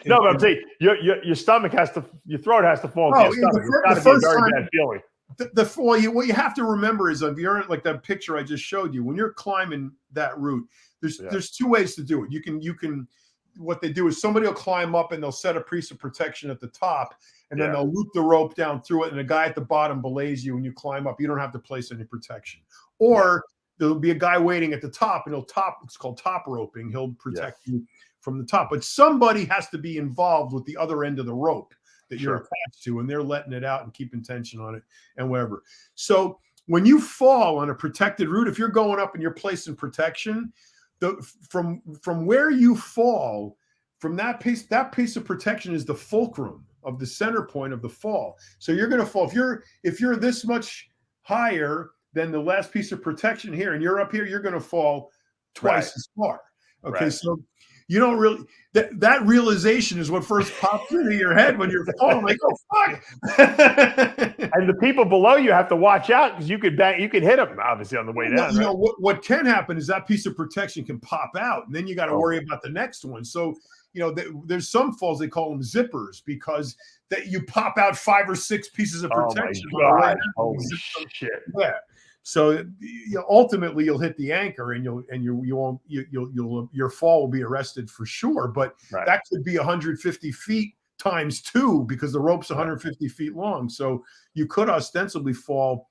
but I'm saying your stomach your throat has to fall. Into your stomach. It's got to be a very bad feeling. What you have to remember is, if you're like that picture I just showed you, when you're climbing that route, there's 2 ways to do it. You can. What they do is somebody will climb up and they'll set a piece of protection at the top, and then they'll loop the rope down through it, and a guy at the bottom belays you when you climb up. You don't have to place any protection. Or there'll be a guy waiting at the top, and it's called top roping. He'll protect you from the top. But somebody has to be involved with the other end of the rope that you're attached to, and they're letting it out and keeping tension on it and whatever. So when you fall on a protected route, if you're going up and you're placing protection, from where you fall, from that piece of protection is the fulcrum of the center point of the fall. So you're going to fall if you're this much higher than the last piece of protection here, and you're up here, you're going to fall twice as far. Okay, so you don't really that realization is what first pops into your head when you're falling. Like, oh fuck! And the people below you have to watch out, because you could hit them obviously on the way down. What can happen is that piece of protection can pop out, and then you got to worry about the next one. So there's some falls, they call them zippers, because that you pop out 5 or 6 pieces of protection. Oh my God. Holy shit! Yeah. So ultimately you'll hit the anchor, and your fall will be arrested for sure. But that could be 150 feet times 2, because the rope's 150 feet long. So you could ostensibly fall,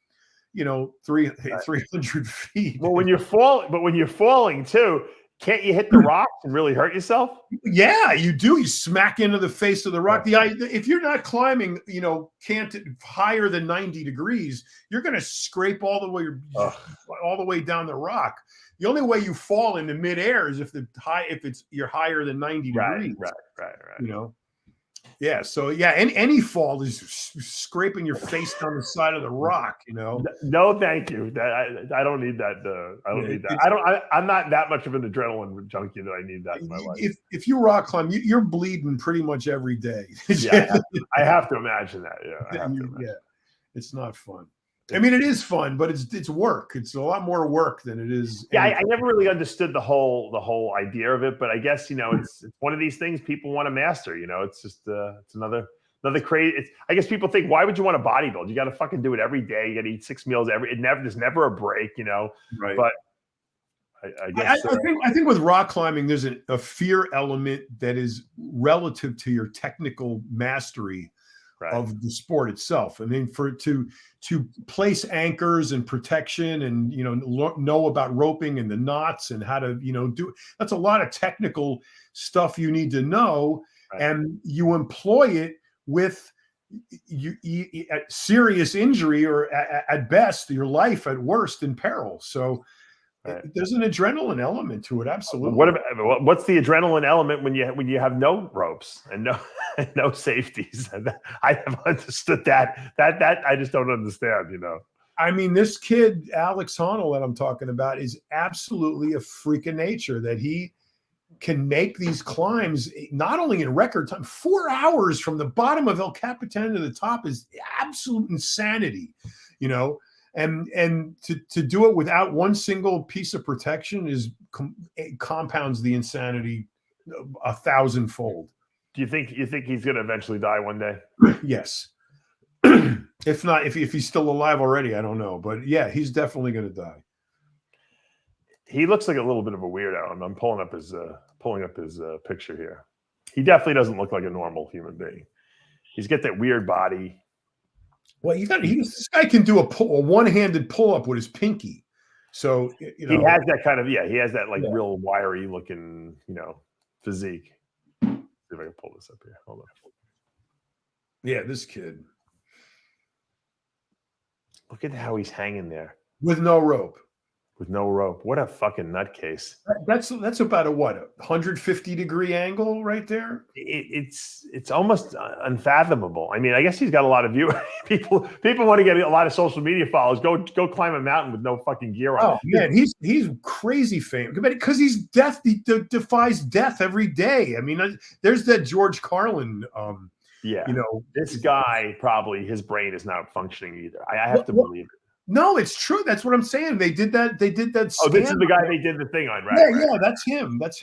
300 feet. Well, when you're falling too, can't you hit the rocks and really hurt yourself? Yeah, you do. You smack into the face of the rock. If you're not climbing, canted higher than 90 degrees, you're going to scrape all the way down the rock. The only way you fall into midair is if you're higher than 90 degrees. Right. Yeah. So any fall is scraping your face down the side of the rock. No, thank you. I don't need that. I don't need that. I'm not that much of an adrenaline junkie that I need that in my life. If you rock climb, you're bleeding pretty much every day. I have to imagine that. Yeah. It's not fun. I mean, it is fun, but it's work. It's a lot more work than it is. Yeah, I never really understood the whole idea of it, but I guess it's one of these things people want to master. It's just it's another crazy. I guess people think, why would you want to bodybuild? You got to fucking do it every day. You got to eat 6 meals there's never a break. Right. But I guess I think with rock climbing, there's a fear element that is relative to your technical mastery of the sport itself. I mean, to place anchors and protection and, know about roping and the knots and how to, do, that's a lot of technical stuff you need to know. Right. And you employ it with serious injury or at best your life, at worst in peril. So there's an adrenaline element to it. Absolutely. What's the adrenaline element when you have no ropes and no safeties? I have understood that I just don't understand, I mean, this kid, Alex Honnold, that I'm talking about, is absolutely a freak of nature, that he can make these climbs not only in record time. 4 hours from the bottom of El Capitan to the top is absolute insanity, and to do it without one single piece of protection compounds the insanity 1,000-fold. Do you think he's going to eventually die one day? Yes. If not, if he's still alive already, I don't know, but yeah, he's definitely going to die. He looks like a little bit of a weirdo. I'm pulling up his picture here. He definitely doesn't look like a normal human being. He's got that weird body. Well, this guy can do a one-handed pull-up with his pinky. So he has that kind of he has that real wiry looking physique. See if I can pull this up here. Hold on. Yeah, this kid. Look at how he's hanging there with no rope. With no rope. What a fucking nutcase. That's about a 150-degree angle right there. It's almost unfathomable. I mean, I guess he's got a lot of viewers. People want to get a lot of social media followers. Go climb a mountain with no fucking gear on. Oh man, he's crazy famous because he defies death every day. I mean, there's that George Carlin. This guy probably his brain is not funcking either. I have to believe it. No, it's true. That's what I'm saying. They did that. Oh, this is the guy they did the thing on, right? Yeah, that's him. That's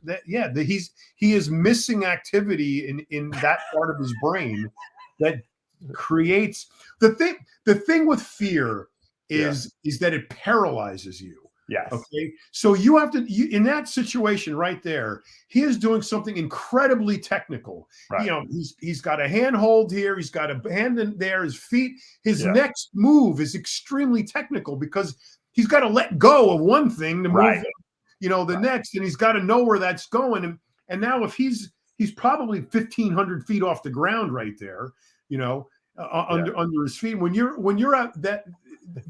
that. Yeah, he is missing activity in that part of his brain that creates the thing. The thing with fear is that it paralyzes you. Yes. Okay. So you have to, in that situation right there, he is doing something incredibly technical. Right. He's got a handhold here. He's got a hand in there, his feet. His next move is extremely technical because he's got to let go of one thing to move, the next, and he's got to know where that's going. And now if he's probably 1,500 feet off the ground right there, under his feet. When you're at that,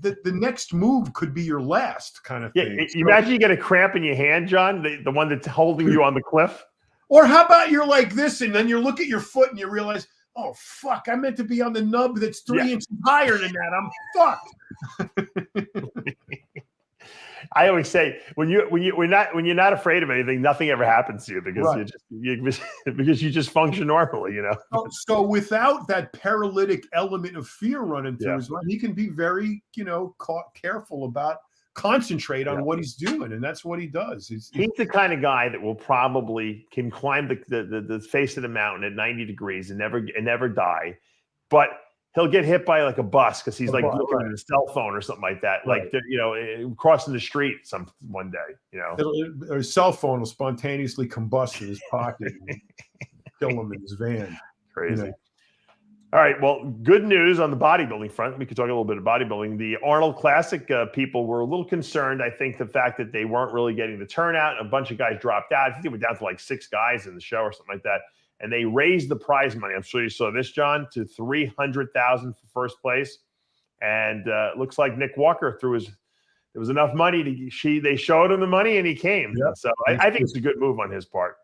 the next move could be your last kind of thing. Imagine you get a cramp in your hand, John, the one that's holding you on the cliff. Or how about you're like this, and then you look at your foot and you realize, oh fuck, I meant to be on the nub that's 3 inches higher than that. I'm fucked. I always say when you're not afraid of anything, nothing ever happens to you because because you just function normally, So without that paralytic element of fear running through his mind, he can be very, careful about concentrate on what he's doing, and that's what he does. He's the kind of guy that will probably can climb the face of the mountain at 90 degrees and never die, but he'll get hit by like a bus because he's looking at his cell phone or something like that, crossing the street one day. Or his cell phone will spontaneously combust in his pocket and kill him in his van. Crazy. All right. Well, good news on the bodybuilding front. We could talk a little bit of bodybuilding. The Arnold Classic people were a little concerned. I think the fact that they weren't really getting the turnout. A bunch of guys dropped out. I think they went down to like 6 guys in the show or something like that. And they raised the prize money. I'm sure you saw this, John, to $300,000 for first place. And looks like Nick Walker there was enough money they showed him the money and he came. Yep. So I think it's a good move on his part.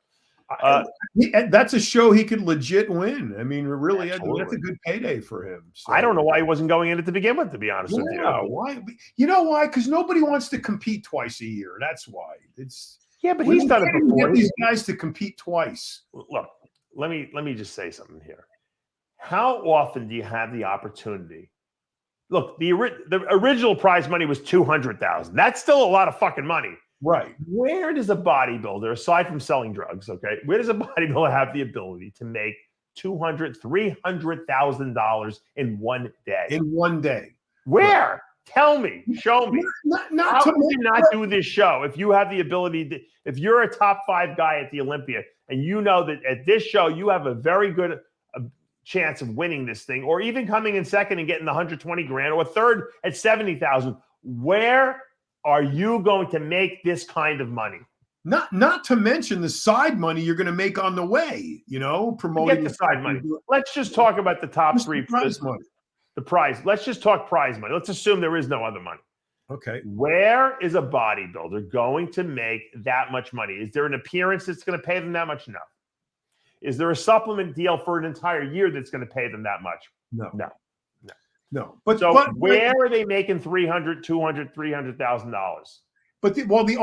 That's a show he could legit win. I mean, really, that's a good payday for him. So. I don't know why he wasn't going in it to begin with, to be honest with you. Why? You know why? Because nobody wants to compete twice a year. That's why. But he's done it before. Get these guys to compete twice. Look. Let me just say something here. How often do you have the opportunity? Look, the original prize money was $200,000. That's still a lot of fucking money. Right. Where does a bodybuilder, aside from selling drugs, where does a bodybuilder have the ability to make $300,000 in one day? In one day. Where? Right. Tell me. Show me. How could you not do this show if you have the ability if you're a top 5 guy at the Olympia and you know that at this show you have a very good chance of winning this thing, or even coming in second and getting the 120 grand, or third at 70,000. Where are you going to make this kind of money? Not to mention the side money you're going to make on the way, promoting the side money. Let's just talk about the top three. Prize money. The prize. Let's just talk prize money. Let's assume there is no other money. Okay. Where is a bodybuilder going to make that much money? Is there an appearance that's going to pay them that much? No. Is there a supplement deal for an entire year that's going to pay them that much? No. But where are they making $300,000, $200,000, $300,000? But the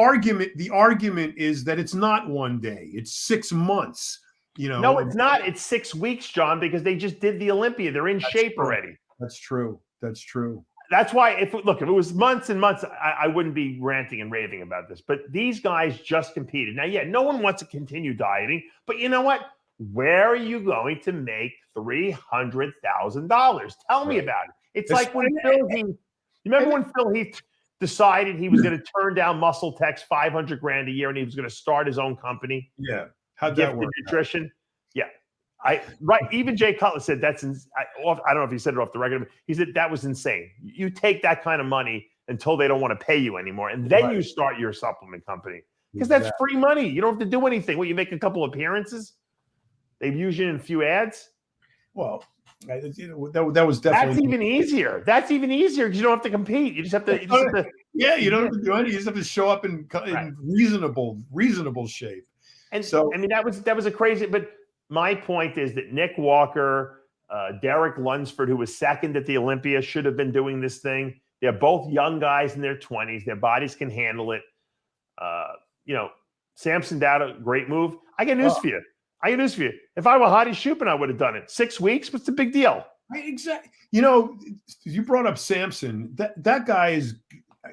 argument is that it's not one day; it's 6 months. No, it's not. It's 6 weeks, John, because they just did the Olympia. They're in shape already. That's true. That's why, if it was months and months, I wouldn't be ranting and raving about this. But these guys just competed. Now, no one wants to continue dieting, but you know what? Where are you going to make $300,000? Tell me about it. It's like when Phil Heath. You remember when Phil Heath decided he was going to turn down Muscle Tech's 500 grand a year and he was going to start his own company? Yeah. How'd that work? Nutrition. Yeah. Even Jay Cutler said I don't know if he said it off the record, but he said that was insane. You take that kind of money until they don't want to pay you anymore, and then you start your supplement company, because that's free money. You don't have to do anything. You make a couple appearances. They've used you in a few ads. Well, that was definitely. That's even easier. That's even easier because you don't have to compete. You just have to. You don't have to do anything. You just have to show up in reasonable shape. And so, I mean, that was a crazy. But my point is that Nick Walker, Derek Lunsford, who was second at the Olympia, should have been doing this thing. They're both young guys in their 20s. Their bodies can handle it. Samson Dowd, great move. I got news for you. If I were Hadi Shupin, I would have done it. 6 weeks. What's the big deal? Right, exactly. You brought up Samson. That guy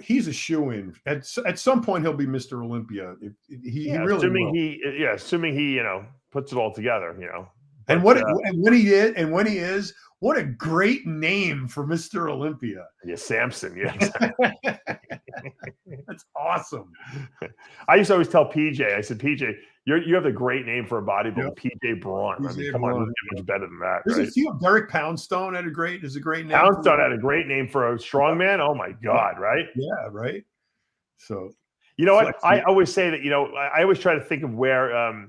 he's a shoo-in. At some point, he'll be Mr. Olympia. He really assuming he puts it all together. And when he is, what a great name for Mr. Olympia. Yeah, Samson. Yeah, exactly. That's awesome. I used to always tell PJ, I said, PJ, you have a great name for a bodybuilder, PJ Braun. I mean, come on, doesn't get much better than that. There's a few. Derek Poundstone is a great name. Poundstone had a great name for a strongman. Oh my God, right? Yeah, right. So you know what? I always say that, I always try to think of where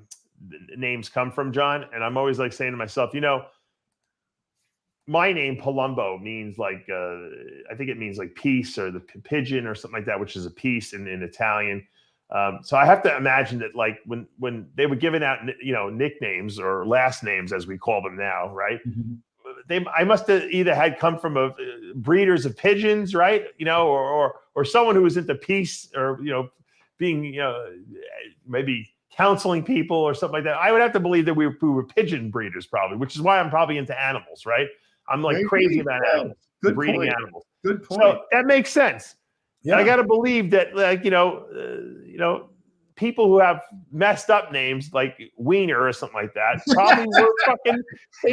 names come from, John. And I'm always like saying to myself, my name Palumbo means like I think it means like peace, or the pigeon or something like that, which is a peace in Italian. So I have to imagine that, like, when they were giving out nicknames or last names as we call them now, right? Mm-hmm. I must have either had come from breeders of pigeons, right? Or someone who was into peace, or being maybe counseling people or something like that. I would have to believe that we were pigeon breeders probably, which is why I'm probably into animals, right? I'm like crazy about animals, breeding animals. Good point. So that makes sense. Yeah. I got to believe that, like, people who have messed up names like Wiener or something like that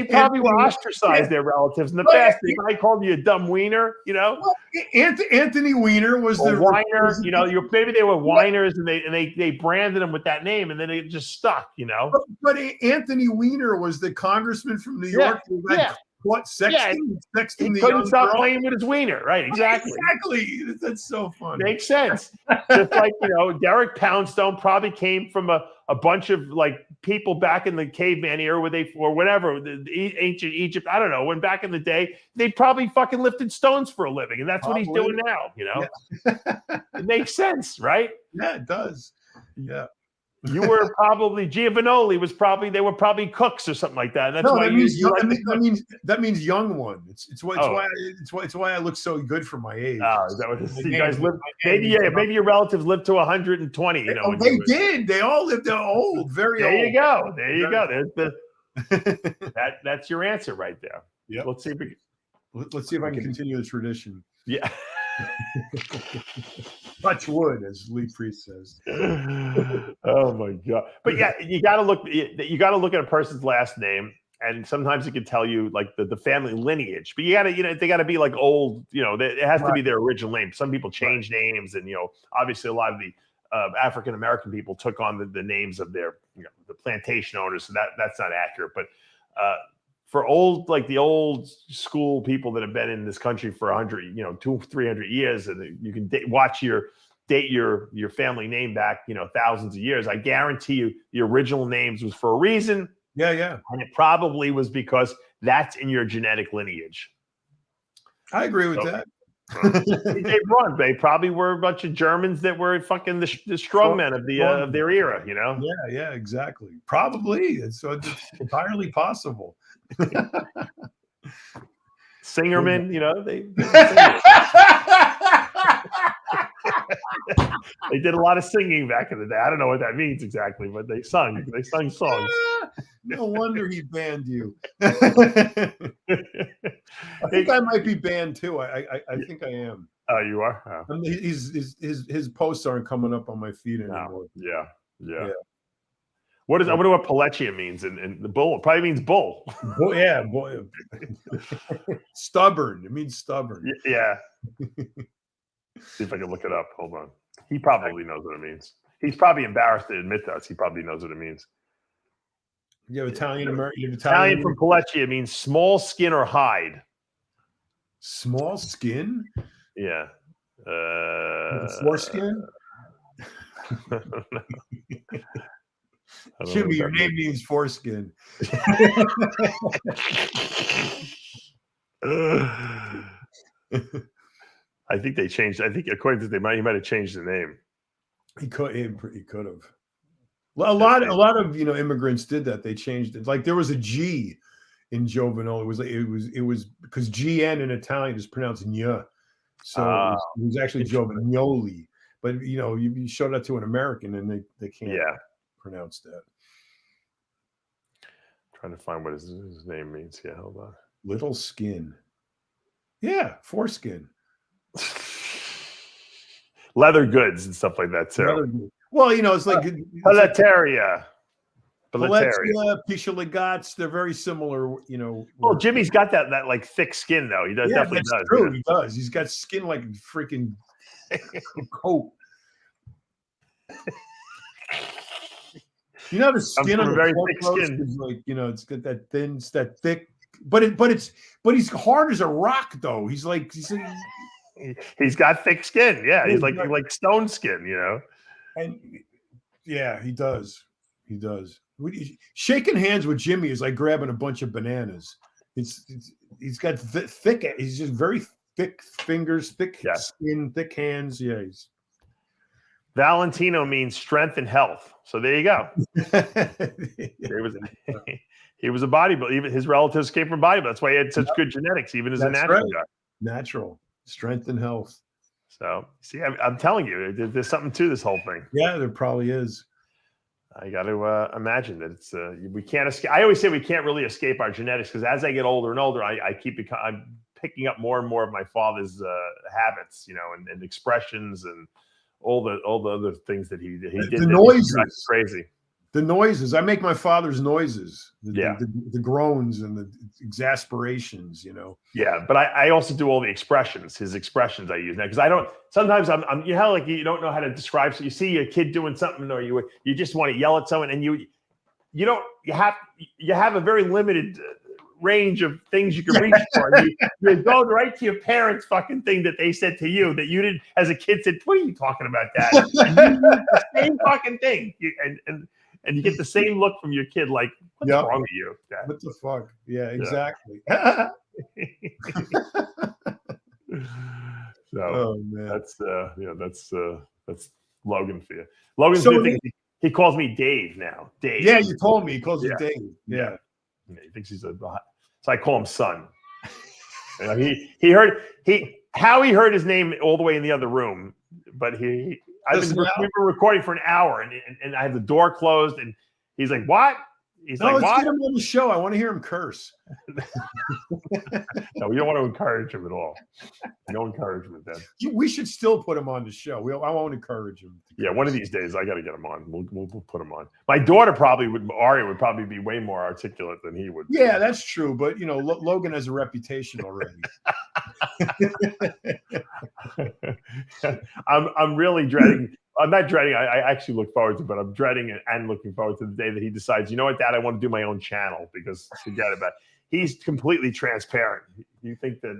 probably were ostracized their relatives in the past. They might call you a dumb wiener, Well, Anthony Weiner was the whiner. Maybe they were whiners, and they branded him with that name, and then it just stuck. But Anthony Weiner was the congressman from New York. Sexting he couldn't stop playing with his wiener, right? Exactly. That's so funny. Makes sense. Just like Derek Poundstone probably came from a bunch of like people back in the caveman era, or whatever, the ancient Egypt. I don't know. When back in the day, they probably fucking lifted stones for a living, and that's what he's doing now. Yeah. It makes sense, right? Yeah, it does. Yeah. You were probably they were probably cooks or something like that. And that's that means young one. It's why I look so good for my age. Oh, is that what you guys live? Maybe your relatives lived to 120. They did. They all lived old, very old. There you go. There's that's your answer right there. Yeah. Let's see if I can continue the tradition. Yeah. Touch wood, as Lee Priest says. Oh my God! But yeah, you got to look at a person's last name, and sometimes it can tell you like the family lineage. But you got to they got to be like old. It has to be their original name. Some people change names, and obviously a lot of the African American people took on the names of their the plantation owners. So that's not accurate. But for old, like the old school people that have been in this country for 100, 200-300 years, and you can date your family name back, thousands of years. I guarantee you the original names was for a reason. Yeah. And it probably was because that's in your genetic lineage. I agree with that. They probably were a bunch of Germans that were fucking the strongmen of their era, Yeah, exactly. Probably. So it's entirely possible. Singerman, they did a lot of singing back in the day. I don't know what that means exactly, but they sung songs. No wonder he banned you. I think I might be banned too. I think I am. Oh, you are? Oh. His posts aren't coming up on my feed anymore. No. Yeah. I wonder what Pelletier means in the bull. It probably means bull. Boy. Stubborn. It means stubborn. Yeah. See if I can look it up. Hold on. He probably knows what it means. He's probably embarrassed to admit to us. He probably knows what it means. You have Italian from Pelletier means small skin or hide. Small skin? Yeah. Foreskin? Jimmy, your name means foreskin. I think they changed. I think according to he might have changed the name. He could have. A lot of immigrants did that. They changed it. Like there was a G in Jovenel. It was because GN in Italian is pronounced Nya. So it was actually Jovenoli. But you show that to an American and they can't pronounce that. Trying to find what his name means. Yeah, hold on. Little skin. Yeah, foreskin. Leather goods and stuff like that too. Well, it's like Pelleteria. Pelleteria, Picheligots, they're very similar, Well, Jimmy's got that like thick skin though. He does definitely does. True, he does. He's got skin like freaking coat. The skin on the very thick skin is like, it's got that thin, it's that thick, but he's hard as a rock though. He's got thick skin. Yeah, he's like stone skin, And yeah, he does. Shaking hands with Jimmy is like grabbing a bunch of bananas. He's got thick. He's just very thick fingers, thick skin, thick hands. Yeah. Valentino means strength and health. So there you go. He was a bodybuilder. Even his relatives came from bodybuilding. That's why he had such good genetics, even as a natural guy. Natural strength and health. So see, I'm telling you, there's something to this whole thing. Yeah, there probably is. I got to imagine that it's we can't escape. I always say we can't really escape our genetics because as I get older and older, I'm picking up more and more of my father's habits, and expressions and all the other things that he did. The noises, crazy. The noises. I make my father's noises. The groans and the exasperations. Yeah, but I also do all the expressions. His expressions I use now because I don't. Sometimes I'm like you don't know how to describe. So you see a kid doing something, or you just want to yell at someone, and you have a very limited range of things you can reach for. You go right to your parents' fucking thing that they said to you that you didn't as a kid said. What are you talking about, Dad? The same fucking thing, and you get the same look from your kid, like, what's wrong with you, Dad? What the fuck? Yeah, exactly. So that's Logan for you. Logan's good thing. He calls me Dave now. Dave. Yeah, you told me he calls you Dave. Yeah. He thinks he's so I call him son. He heard his name all the way in the other room, but we were recording for an hour and I had the door closed and he's like, what? He's like, let's what? get him on the show. I want to hear him curse. No, we don't want to encourage him at all. No encouragement then. We should still put him on the show. I won't encourage him. Yeah, one of these days I got to get him on. We'll put him on. My daughter Aria would probably be way more articulate than he would. Yeah, that's true. But Logan has a reputation already. I'm really dreading. I'm not dreading. I actually look forward to it, but I'm dreading and looking forward to the day that he decides, you know what, Dad, I want to do my own channel because forget about it. he's completely transparent. You think that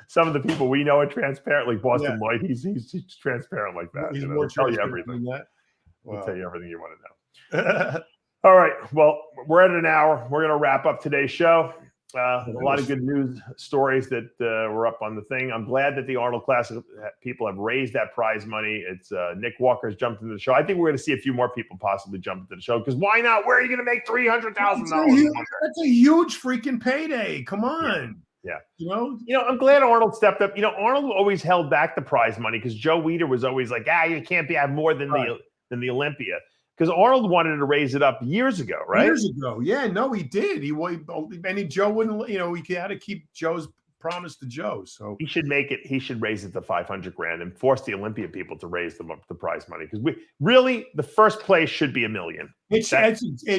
some of the people we know are transparent, like Boston Lloyd. He's transparent like that. He's you know, more tell you transparent everything. than that. Wow. He'll tell you everything you want to know. All right. Well, we're at an hour. We're going to wrap up today's show. A lot of good news stories that were up on the thing. I'm glad that the Arnold Classic people have raised that prize money. It's Nick Walker's jumped into the show. I think we're going to see a few more people possibly jump into the show because why not? Where are you going to make $300,000? That's a huge freaking payday. Come on. Yeah. You know, I'm glad Arnold stepped up. Arnold always held back the prize money because Joe Weider was always like, you can't have more than the Olympia. Because Arnold wanted to raise it up years ago, right? Years ago, yeah. No, he did. Joe wouldn't. He had to keep Joe's promise to Joe. So he should make it. He should raise it to $500,000 and force the Olympia people to raise them up the prize money. Because the first place should be $1 million. It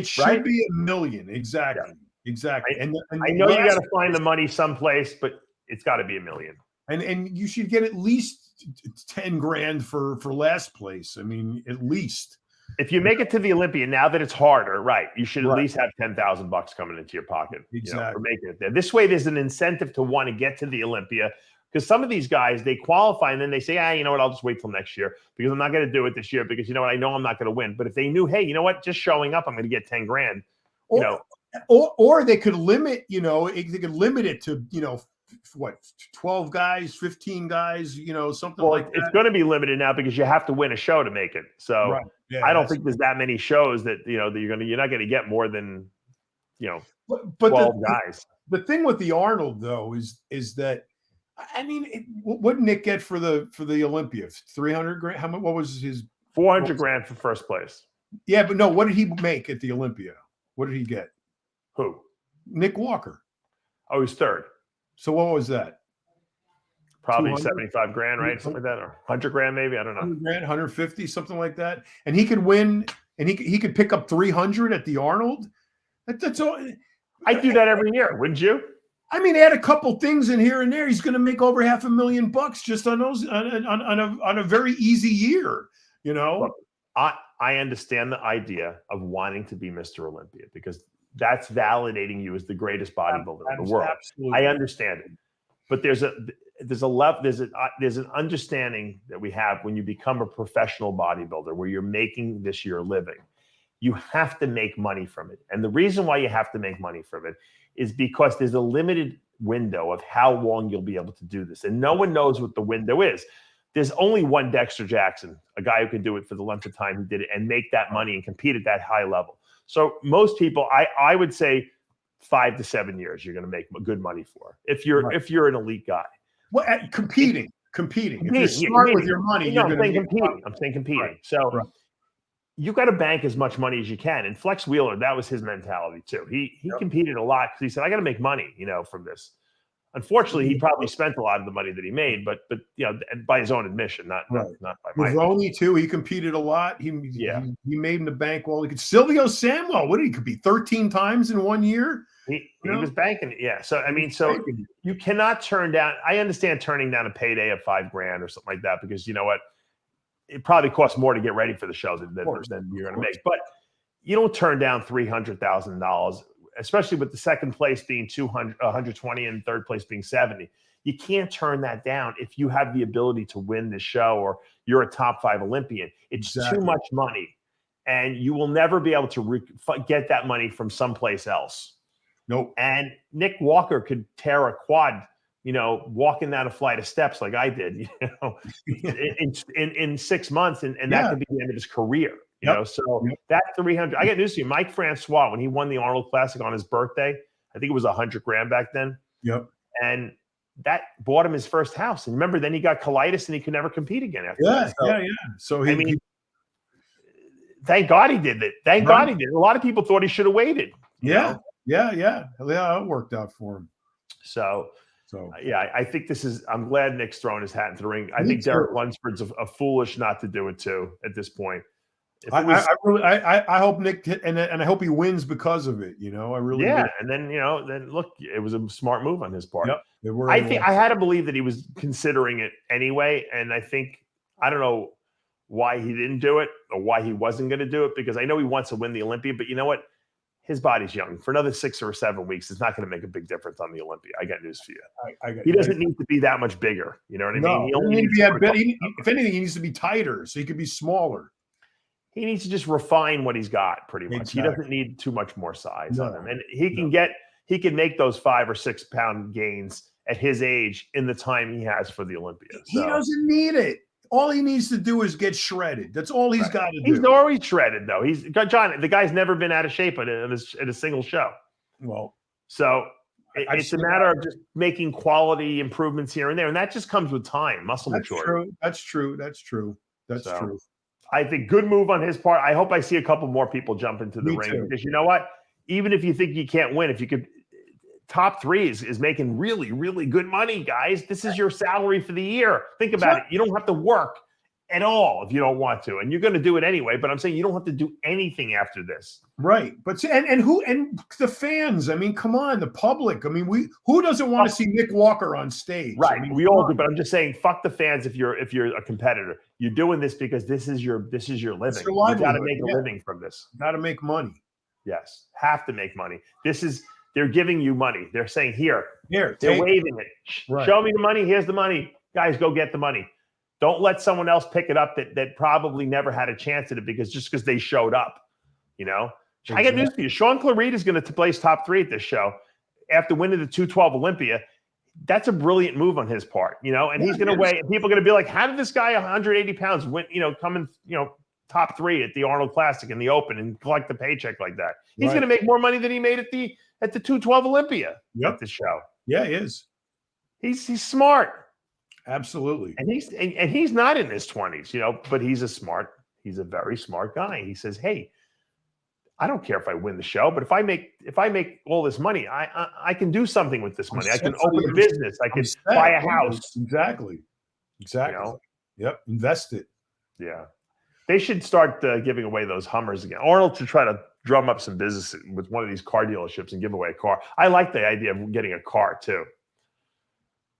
should be $1 million. Exactly. Yeah. Exactly. And I know you got to find the money someplace, but it's got to be $1 million. And you should get at least $10,000 for last place. I mean, at least. If you make it to the Olympia, now that it's harder, right? You should at least have $10,000 coming into your pocket, for making it there. This way, there's an incentive to want to get to the Olympia because some of these guys they qualify and then they say, you know what? I'll just wait till next year because I'm not going to do it this year because you know what? I know I'm not going to win. But if they knew, hey, you know what? Just showing up, I'm going to get $10,000. Or they could limit. They could limit it to 12 guys, 15 guys, something like that. It's going to be limited now because you have to win a show to make it. So I don't think there's that many shows that you're not going to get more than 12 guys. The thing with the Arnold though is that what did Nick get for the Olympia? $300,000. How much? What was his? $400,000 for first place. Yeah, but no. What did he make at the Olympia? What did he get? Who? Nick Walker. Oh, he's third. So what was that? Probably $75,000, right? Something like that, or $100,000 maybe. I don't know. $100,000, 150, something like that. And he could win, and he could pick up 300 at the Arnold. That's all. I do that every year, wouldn't you? I mean, add a couple things in here and there. He's going to make over $500,000 just on those on a very easy year. Look, I understand the idea of wanting to be Mr. Olympia because that's validating you as the greatest bodybuilder in the world. Absolutely. I understand it, but there's an understanding that we have when you become a professional bodybuilder where you're making this your living. You have to make money from it, and the reason why you have to make money from it is because there's a limited window of how long you'll be able to do this, and no one knows what the window is. There's only one Dexter Jackson, a guy who could do it for the length of time he did it and make that money and compete at that high level. So most people, I would say 5 to 7 years, you're going to make good money for if you're an elite guy. Well, competing. If you're smart with your money, I'm saying competing. Right. So you got to bank as much money as you can. And Flex Wheeler, that was his mentality too. He competed a lot because he said, I got to make money, from this. Unfortunately, he probably spent a lot of the money that he made, but by his own admission, not by mine. Baroni too. He competed a lot. He made in the bank. Well, Silvio Samuel. What did he compete 13 times in 1 year? He was banking it. Yeah. So you cannot turn down. I understand turning down a payday of $5,000 or something like that because you know what, it probably costs more to get ready for the show than you're going to make. But you don't turn down $300,000. Especially with the second place being 120 and third place being 70. You can't turn that down if you have the ability to win this show or you're a top 5 Olympian. It's too much money, and you will never be able to get that money from someplace else. Nope. And Nick Walker could tear a quad, walking down a flight of steps like I did, in 6 months, and that could be the end of his career. That 300. I got news to you. Mike Francois, when he won the Arnold Classic on his birthday, I think it was $100,000 back then. Yep. And that bought him his first house. And remember, then he got colitis and he could never compete again after that. So thank God he did it. Thank God he did it. A lot of people thought he should have waited. Yeah. It worked out for him. So I think I'm glad Nick's throwing his hat into the ring. I think Derek Lunsford's a foolish not to do it too at this point. I hope Nick and I hope he wins because of it. I really do. And then look, it was a smart move on his part. Yep, I had to believe that he was considering it anyway, and I don't know why he didn't do it or why he wasn't going to do it because I know he wants to win the Olympia, but you know what? his body's young. For another 6 or 7 weeks, it's not going to make a big difference on the Olympia. I got news for you. He doesn't need to be that much bigger. You know what I mean? He only needs if anything, he needs to be tighter so he could be smaller. He needs to just refine what he's got pretty much. Exactly. He doesn't need too much more size on him. And he can make those 5 or 6 pound gains at his age in the time he has for the Olympia. He doesn't need it. All he needs to do is get shredded. That's all he's got to do. He's already shredded, though. John, the guy's never been out of shape at a single show. Well, so it's a matter of just making quality improvements here and there. And that just comes with time, muscle maturity. That's true. I think good move on his part. I hope I see a couple more people jump into the ring. Because you know what? Even if you think you can't win, if you could, top 3 is making really, really good money, guys. This is your salary for the year. Think about it. You don't have to work at all if you don't want to. And you're going to do it anyway. But I'm saying you don't have to do anything after this. Right. But and the fans, I mean, come on, the public. I mean, who doesn't want to see Nick Walker on stage? Right. I mean, we all do, but I'm just saying, fuck the fans if you're a competitor. You're doing this because this is your living. You got to make a living from this. Got to make money. Yes. Have to make money. They're giving you money. They're saying, here. They're waving it. Right. Show me the money. Here's the money. Guys, go get the money. Don't let someone else pick it up that probably never had a chance at it because they showed up. You know? Exactly. I got news for you. Sean Clarid is going to place top 3 at this show after winning the 212 Olympia. That's a brilliant move on his part, you know, and he's going to weigh, and people are going to be like, how did this guy 180 pounds win, come in, top 3 at the Arnold Classic in the Open and collect the paycheck like that? He's going to make more money than he made at the 212 Olympia at the show. Yeah, he is. He's smart. Absolutely. And he's not in his 20s, but he's a very smart guy. He says, hey, I don't care if I win the show, but if I make all this money, I can do something with this money. I can open a business. I can buy a house. Exactly. Yep. Invest it. Yeah. They should start giving away those Hummers again. Arnold should try to drum up some business with one of these car dealerships and give away a car. I like the idea of getting a car too.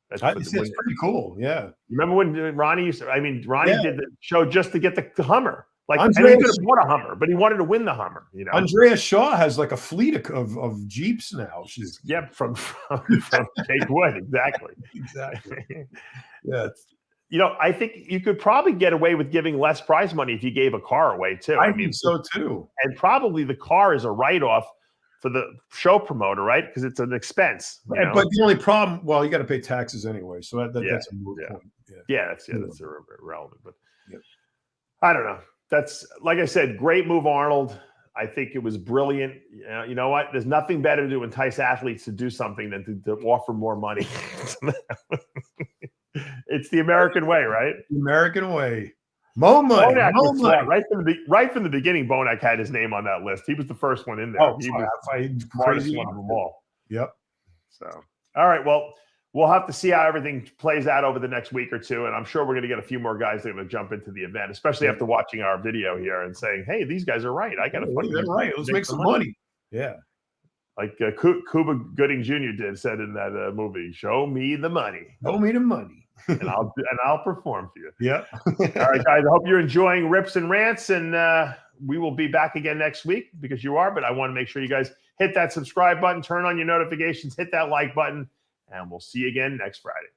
It's pretty cool. Yeah. Remember when Ronnie did the show just to get the Hummer. Like, and he could have bought a Hummer, but he wanted to win the Hummer. Andrea Shaw has like a fleet of Jeeps now. She's from Cape Wood. Exactly. Yeah. I think you could probably get away with giving less prize money if you gave a car away too. I mean, so too. And probably the car is a write-off for the show promoter, right? Because it's an expense. But the only problem, you got to pay taxes anyway, so that's a moot point. That's irrelevant. But I don't know. That's, like I said, great move, Arnold. I think it was brilliant. You know what? There's nothing better to entice athletes to do something than to offer more money. It's the American way, right? The American way. Mo money. Right from the beginning, Bonac had his name on that list. He was the first one in there. He was the smartest one of them all. Yep. So, all right. Well, we'll have to see how everything plays out over the next week or two. And I'm sure we're going to get a few more guys that are going to jump into the event, especially after watching our video here and saying, hey, these guys are right. I got to they're right. Let's make some money. Yeah. Like Cuba Gooding Jr. said in that movie, show me the money. Show me the money. and I'll perform for you. Yeah. All right, guys. I hope you're enjoying Rips and Rants, and we will be back again next week because you are. But I want to make sure you guys hit that subscribe button, turn on your notifications, hit that like button, and we'll see you again next Friday.